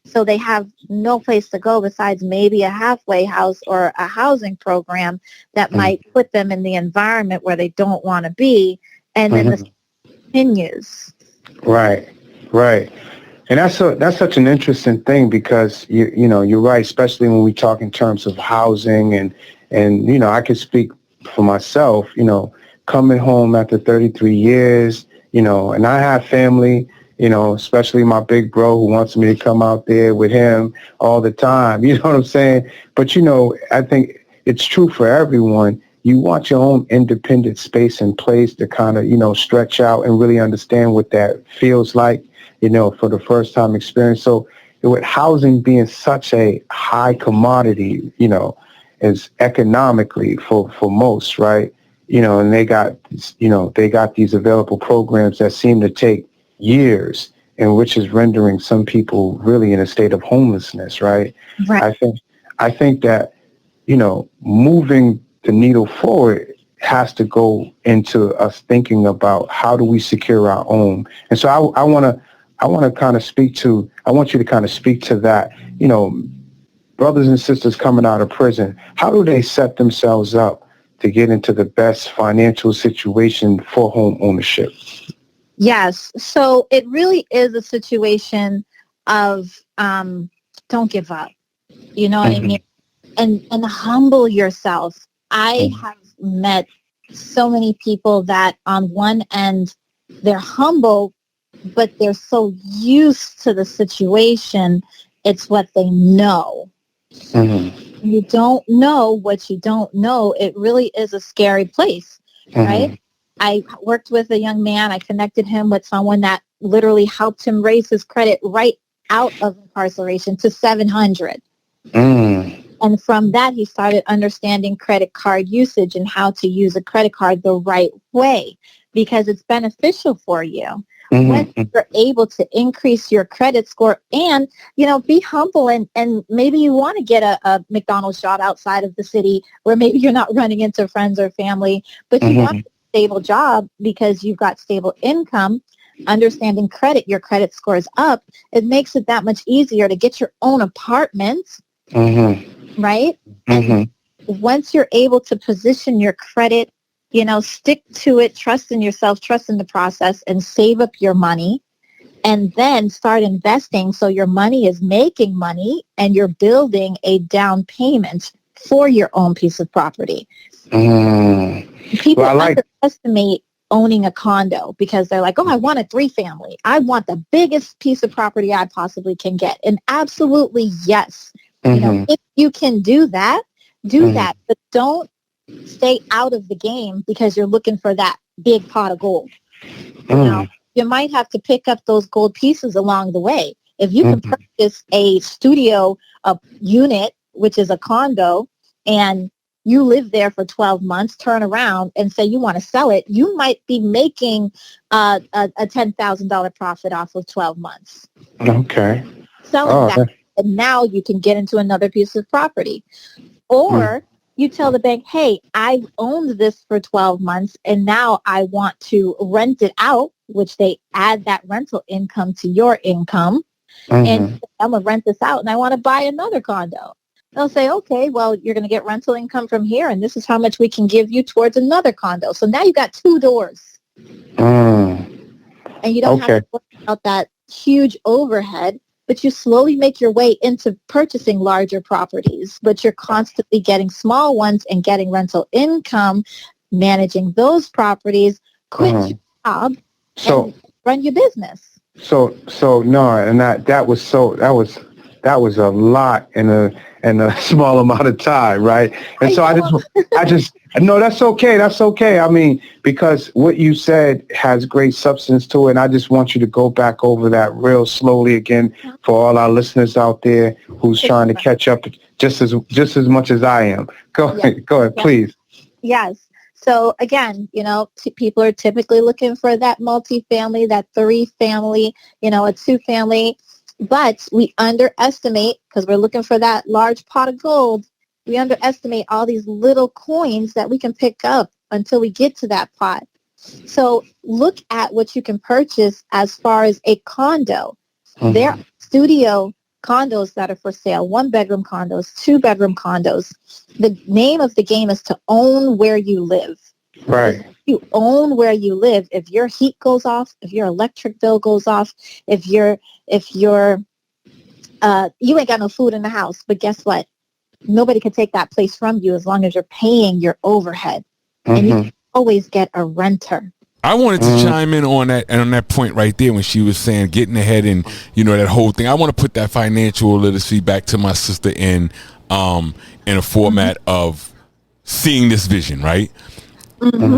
So they have no place to go besides maybe a halfway house or a housing program that might put them in the environment where they don't want to be. And then this Mm-hmm. continues. Right. Right. And that's such an interesting thing because you know you're right, especially when we talk in terms of housing and you know I can speak for myself. You know, coming home after 33 years, you know, and I have family. You know, especially my big bro who wants me to come out there with him all the time. You know what I'm saying? But you know, I think it's true for everyone. You want your own independent space and place to kind of, you know, stretch out and really understand what that feels like, you know, for the first time experience. So with housing being such a high commodity, you know, is economically for most, right? You know, and they got these available programs that seem to take years and which is rendering some people really in a state of homelessness, right? Right. I think I think that, you know, moving the needle forward has to go into us thinking about how do we secure our own. And so I want to kind of speak to, I want you to kind of speak to that, you know, brothers and sisters coming out of prison, how do they set themselves up to get into the best financial situation for home ownership? Yes. So it really is a situation of don't give up. You know what I mean? Mm-hmm. And humble yourself. I have met so many people that on one end they're humble, but they're so used to the situation. It's what they know. Mm-hmm. You don't know what you don't know. It really is a scary place, right? Mm-hmm. I worked with a young man. I connected him with someone that literally helped him raise his credit right out of incarceration to 700. Mm-hmm. And from that, he started understanding credit card usage and how to use a credit card the right way because it's beneficial for you. When Mm-hmm. you're able to increase your credit score and, you know, be humble and maybe you want to get a McDonald's job outside of the city where maybe you're not running into friends or family, but you want Mm-hmm. a stable job because you've got stable income. Understanding credit, your credit score is up. It makes it that much easier to get your own apartment, Mm-hmm. right? And Mm-hmm. once you're able to position your credit, you know, stick to it, trust in yourself, trust in the process, and save up your money, and then start investing so your money is making money and you're building a down payment for your own piece of property. Mm-hmm. Well, People I like. underestimate owning a condo because they're like, oh, I want a 3-family. I want the biggest piece of property I possibly can get. And absolutely, yes. You know, Mm-hmm. if you can do that, do Mm-hmm. that. But don't stay out of the game because you're looking for that big pot of gold. You know, you might have to pick up those gold pieces along the way. If you can Mm-hmm. purchase a studio, a unit, which is a condo, and you live there for 12 months, turn around and say you want to sell it, you might be making a $10,000 profit off of 12 months. Okay. Selling that. And now you can get into another piece of property. Or you tell the bank, hey, I've owned this for 12 months and now I want to rent it out, which they add that rental income to your income. And I'm going to rent this out and I want to buy another condo. They'll say, okay, well, you're going to get rental income from here and this is how much we can give you towards another condo. So now you got 2 doors. And you don't have to worry about that huge overhead, but you slowly make your way into purchasing larger properties, but you're constantly getting small ones and getting rental income, managing those properties, quit your job, and run your business. So no, and that was a lot in a small amount of time, right? And so I just no, that's okay. That's okay. I mean, because what you said has great substance to it, and I just want you to go back over that real slowly again for all our listeners out there who's trying to catch up just as much as I am. Go ahead, please. Yes. So again, people are typically looking for that multifamily, that 3-family, a 2-family. But we underestimate, because we're looking for that large pot of gold, we underestimate all these little coins that we can pick up until we get to that pot. So look at what you can purchase as far as a condo. There are studio condos that are for sale, 1-bedroom condos, 2-bedroom condos. The name of the game is to own where you live. Right. If you own where you live, if your heat goes off, if your electric bill goes off, if you ain't got no food in the house, but guess what? Nobody can take that place from you as long as you're paying your overhead. And you can always get a renter. I wanted to chime in on that point right there when she was saying getting ahead and that whole thing. I want to put that financial literacy back to my sister in a format of seeing this vision, right?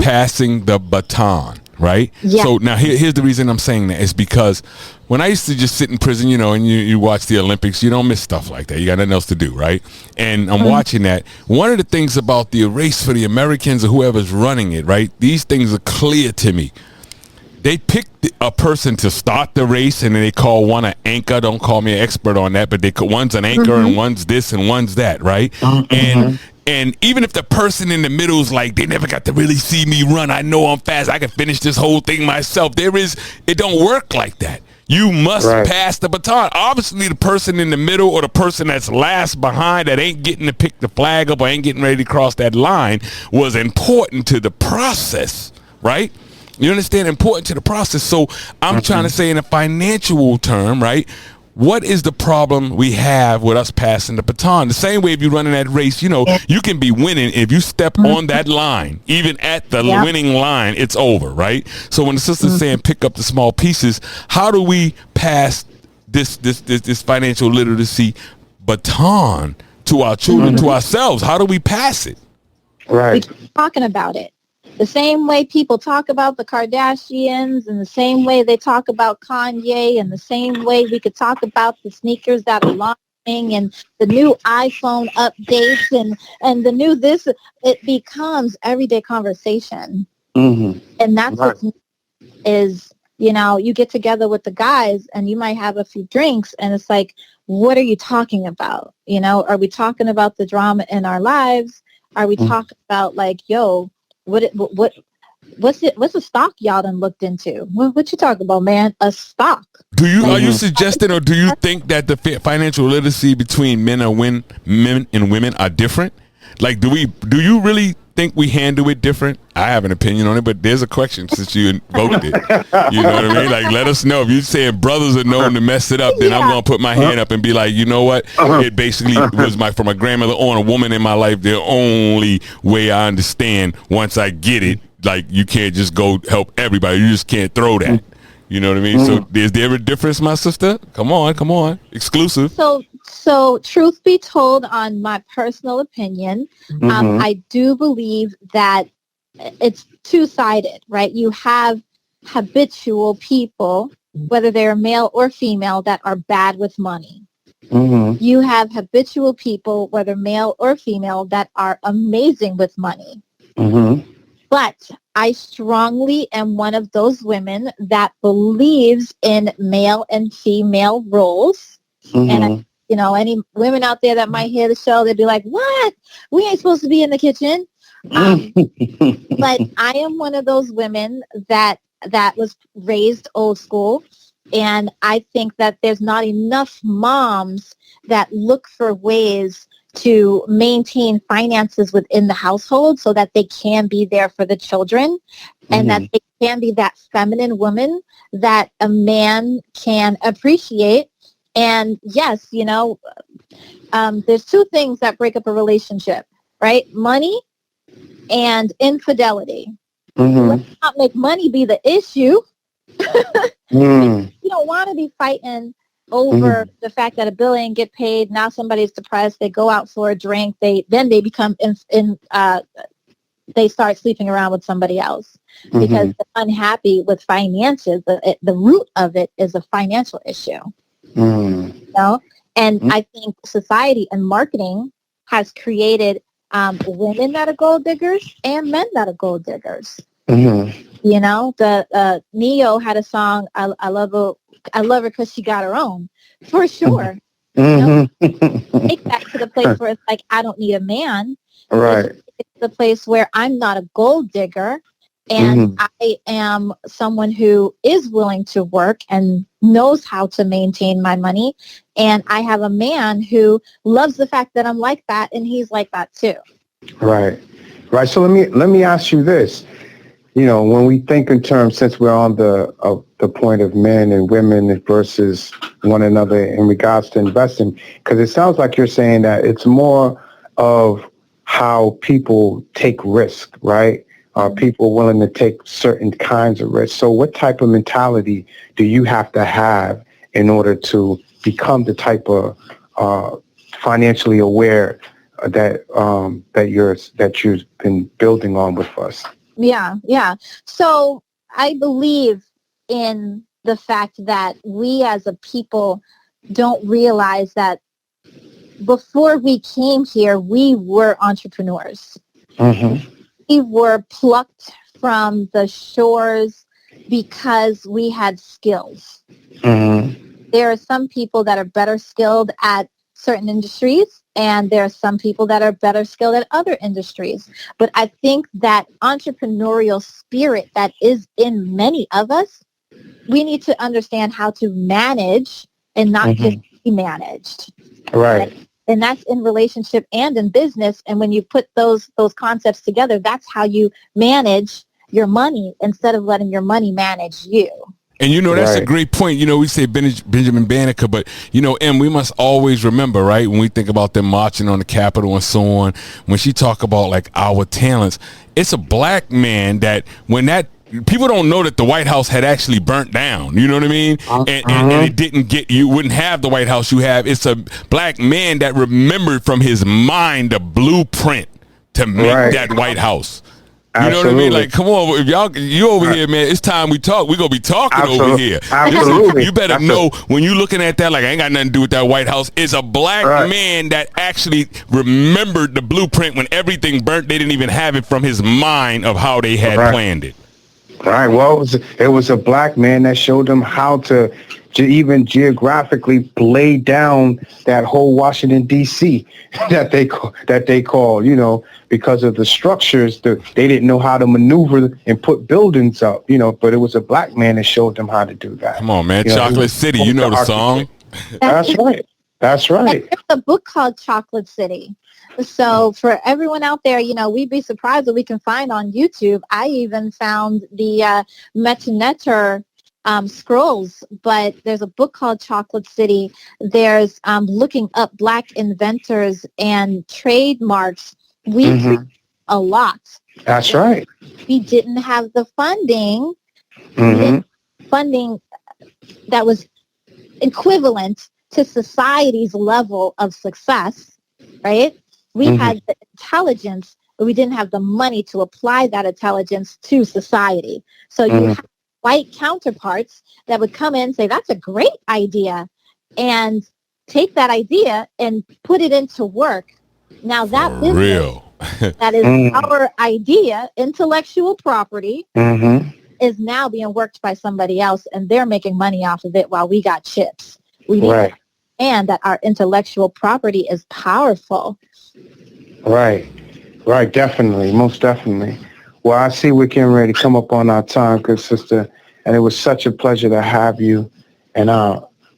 Passing the baton, right? Yeah. So now here's the reason I'm saying that is because when I used to just sit in prison, and you watch the Olympics, you don't miss stuff like that. You got nothing else to do, right? And I'm watching that. One of the things about the race for the Americans or whoever's running it, right? These things are clear to me. They pick a person to start the race, and then they call one an anchor. Don't call me an expert on that, but one's an anchor and one's this and one's that, right? And even if the person in the middle is like, they never got to really see me run, I know I'm fast, I can finish this whole thing myself. It don't work like that. You must pass the baton. Obviously, the person in the middle or the person that's last behind that ain't getting to pick the flag up or ain't getting ready to cross that line was important to the process, right? You understand? Important to the process. So I'm trying to say in a financial term, right? What is the problem we have with us passing the baton? The same way if you run in that race, you can be winning. If you step on that line, even at the winning line, it's over, right? So when the sister's saying pick up the small pieces, how do we pass this financial literacy baton to our children, to ourselves? How do we pass it? Right. We keep talking about it. The same way people talk about the Kardashians and the same way they talk about Kanye and the same way we could talk about the sneakers that are launching and the new iPhone updates and the new this, it becomes everyday conversation. And that's what is, you get together with the guys and you might have a few drinks and it's like, what are you talking about? Are we talking about the drama in our lives? Are we talking about like, yo, what's the stock y'all done looked into? What you talking about, man? A stock? Are you suggesting, or do you think that the financial literacy between men and women are different? Like, do you really think we handle it different? I have an opinion on it, but there's a question since you invoked it. You know what I mean? Like, let us know. If you're saying brothers are known to mess it up, then I'm going to put my hand up and be like, you know what? It basically was from my grandmother on, a woman in my life, the only way I understand once I get it, like, you can't just go help everybody. You just can't throw that. You know what I mean? So is there a difference, my sister? Come on. Exclusive. So truth be told, on my personal opinion, I do believe that it's two-sided, right? You have habitual people, whether they're male or female, that are bad with money. Mm-hmm. You have habitual people, whether male or female, that are amazing with money. Mm-hmm. But I strongly am one of those women that believes in male and female roles. And, Mm-hmm. any women out there that might hear the show, they'd be like, what? We ain't supposed to be in the kitchen. But I am one of those women that was raised old school. And I think that there's not enough moms that look for ways to maintain finances within the household so that they can be there for the children and that they can be that feminine woman that a man can appreciate. And yes, there's two things that break up a relationship, right? Money and infidelity. Let's not make money be the issue. You don't want to be fighting over the fact that a bill ain't get paid. Now somebody's depressed. They go out for a drink. They become they start sleeping around with somebody else because they're unhappy with finances. The root of it is a financial issue. And I think society and marketing has created women that are gold diggers and men that are gold diggers. The Neo had a song, I love her because she got her own, for sure. Take that to the place where it's like, I don't need a man. Right. It's the place where I'm not a gold digger and I am someone who is willing to work and knows how to maintain my money. And I have a man who loves the fact that I'm like that and he's like that too. Right. Right. So let me ask you this. When we think in terms, since we're on the point of men and women versus one another in regards to investing, because it sounds like you're saying that it's more of how people take risk, right? Are people willing to take certain kinds of risks? So what type of mentality do you have to have in order to become the type of financially aware that you've been building on with us? Yeah. So I believe in the fact that we as a people don't realize that before we came here, we were entrepreneurs. We were plucked from the shores because we had skills. There are some people that are better skilled at certain industries, and there are some people that are better skilled at other industries. But I think that entrepreneurial spirit that is in many of us, we need to understand how to manage and not just be managed. Right. And that's in relationship and in business. And when you put those concepts together, that's how you manage your money instead of letting your money manage you. And that's a great point. We say Benjamin Banneker, but and we must always remember, right, when we think about them marching on the Capitol and so on, when she talk about like our talents, it's a black man that when that people don't know that the White House had actually burnt down. You know what I mean? And it didn't you wouldn't have the White House you have. It's a black man that remembered from his mind the blueprint to make that White House. You know what I mean? Like, come on, if you over here, man, it's time we talk. We're going to be talking over here. Absolutely. You better know when you're looking at that, like, I ain't got nothing to do with that White House. It's a black man that actually remembered the blueprint when everything burnt. They didn't even have it from his mind of how they had planned it. Right. Well, it was a black man that showed them how to even geographically lay down that whole Washington, D.C. that they call, because of the structures. They didn't know how to maneuver and put buildings up, but it was a black man that showed them how to do that. Come on, man. Chocolate City. You know the song. That's right. That's right. There's a book called Chocolate City. So for everyone out there, we'd be surprised what we can find on YouTube. I even found the Metanetter scrolls, but there's a book called Chocolate City. There's looking up black inventors and trademarks. We created a lot. That's right. We didn't have the funding, funding that was equivalent to society's level of success, right? We had the intelligence, but we didn't have the money to apply that intelligence to society. So you have white counterparts that would come in and say, that's a great idea. And take that idea and put it into work. Now that business, Real. that is our idea, intellectual property, is now being worked by somebody else, and they're making money off of it while we got chips. We need to understand that our intellectual property is powerful. Right. Definitely. Most definitely. Well, I see we're getting ready to come up on our time, good sister, and it was such a pleasure to have you. And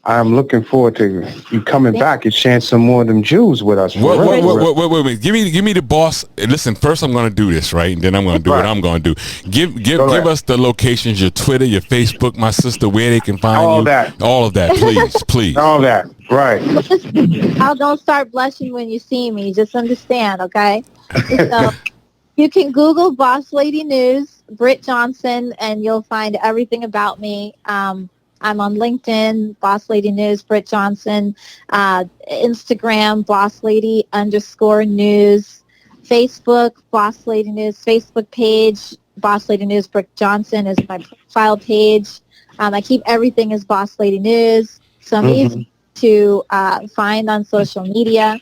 I'm looking forward to you coming back and sharing some more of them Jews with us. Wait. Give me the boss. Listen, first I'm going to do this, right? And then I'm going to do what I'm going to do. Give us the locations, your Twitter, your Facebook, my sister, where they can find all you. That. All of that, please. All that, right. Don't start blushing when you see me. Just understand, okay? So you can Google Boss Lady News, Britt Johnson, and you'll find everything about me. I'm on LinkedIn, Boss Lady News, Britt Johnson, Instagram, Boss Lady _news, Facebook, Boss Lady News, Facebook page, Boss Lady News, Britt Johnson is my profile page. I keep everything as Boss Lady News, so I'm easy to find on social media.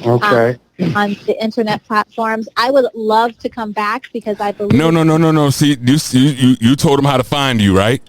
Okay. On the internet platforms. I would love to come back because I believe... No. See, you told them how to find you, right?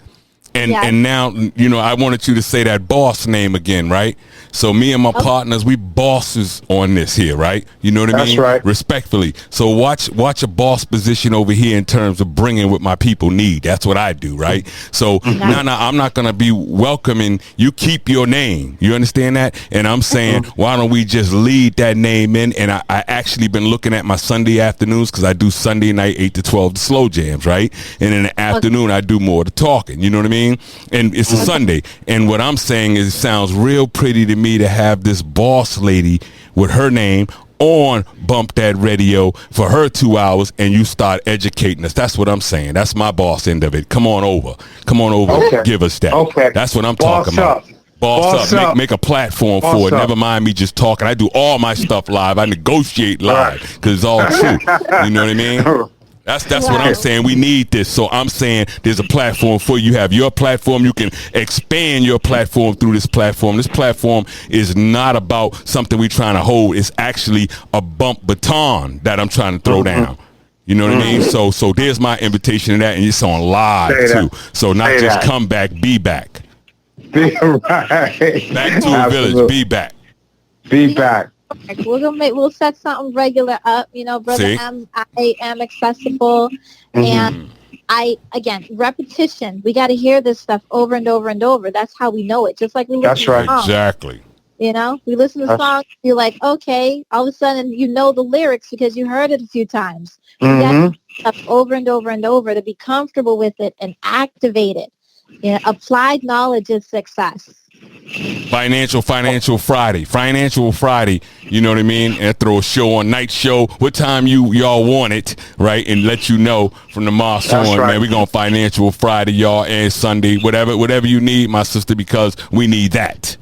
And now, I wanted you to say that boss name again, right? So me and my partners, we bosses on this here, right? You know what I mean? That's right. Respectfully. So watch a boss position over here in terms of bringing what my people need. That's what I do, right? So no, I'm not going to be welcoming. You keep your name. You understand that? And I'm saying, why don't we just lead that name in? And I actually been looking at my Sunday afternoons because I do Sunday night 8 to 12, the slow jams, right? And in the afternoon, I do more of the talking. You know what I mean? And it's a Sunday. And what I'm saying is it sounds real pretty to me to have this boss lady with her name on Bump That Radio for her 2 hours and you start educating us. That's what I'm saying. That's my boss end of it. Come on over. Okay. Give us that. Okay. That's what I'm talking about. Boss up. Make a platform for it. Never mind me just talking. I do all my stuff live. I negotiate live because it's all true. You know what I mean? That's what I'm saying. We need this. So I'm saying there's a platform for you. You have your platform. You can expand your platform through this platform. This platform is not about something we're trying to hold. It's actually a bump baton that I'm trying to throw down. You know what I mean? So there's my invitation to that, and it's on live too. So not just come back, be back. Be right. Back to a village. Be back. Be back. We'll set something regular up, brother. I am accessible, and repetition. We got to hear this stuff over and over and over. That's how we know it. Just like we listen to songs. Exactly. We listen to songs. You're like, okay. All of a sudden, you know the lyrics because you heard it a few times. You got to hear stuff over and over and over to be comfortable with it and activate it. Applied knowledge is success. Financial Friday, you know what I mean? And throw a show on, night show, what time y'all want it, right? And let you know from the mosque on, man, we're going to Financial Friday, y'all, and Sunday, whatever you need, my sister, because we need that.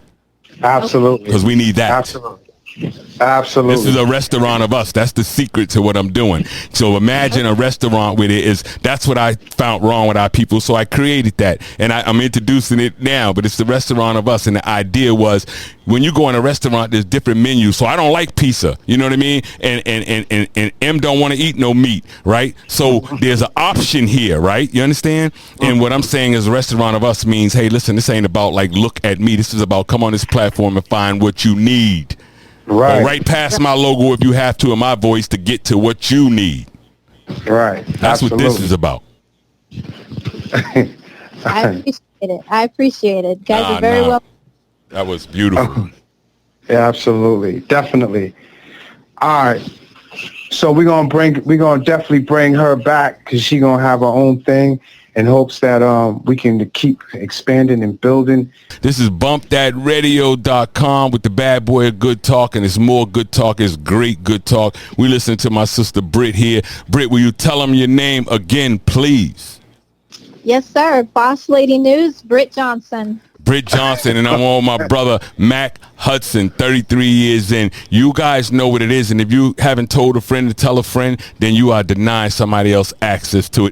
Absolutely. Because we need that. Absolutely. This is a restaurant of us. That's the secret to what I'm doing. So imagine a restaurant with it that's what I found wrong with our people. So I created that and I'm introducing it now, but it's the restaurant of us. And the idea was when you go in a restaurant, there's different menus. So I don't like pizza, you know what I mean? And M don't want to eat no meat, right? So there's an option here, right? You understand? And what I'm saying is a restaurant of us means, hey, listen, this ain't about like, look at me. This is about come on this platform and find what you need. Right. Or right past my logo if you have to in my voice to get to what you need. Right. That's what this is about. I appreciate it. Guys are very well. That was beautiful. Yeah, absolutely. Definitely. All right. So we're gonna definitely bring her back because she's gonna have her own thing in hopes that we can keep expanding and building. This is bumpthatradio.com with the bad boy of good talk, and it's more good talk. It's great good talk. We listen to my sister Britt here. Britt, will you tell them your name again, please? Yes, sir. Boss Lady News, Britt Johnson. Britt Johnson, and I'm on my brother Mac Hudson, 33 years in. You guys know what it is, and if you haven't told a friend to tell a friend, then you are denying somebody else access to it.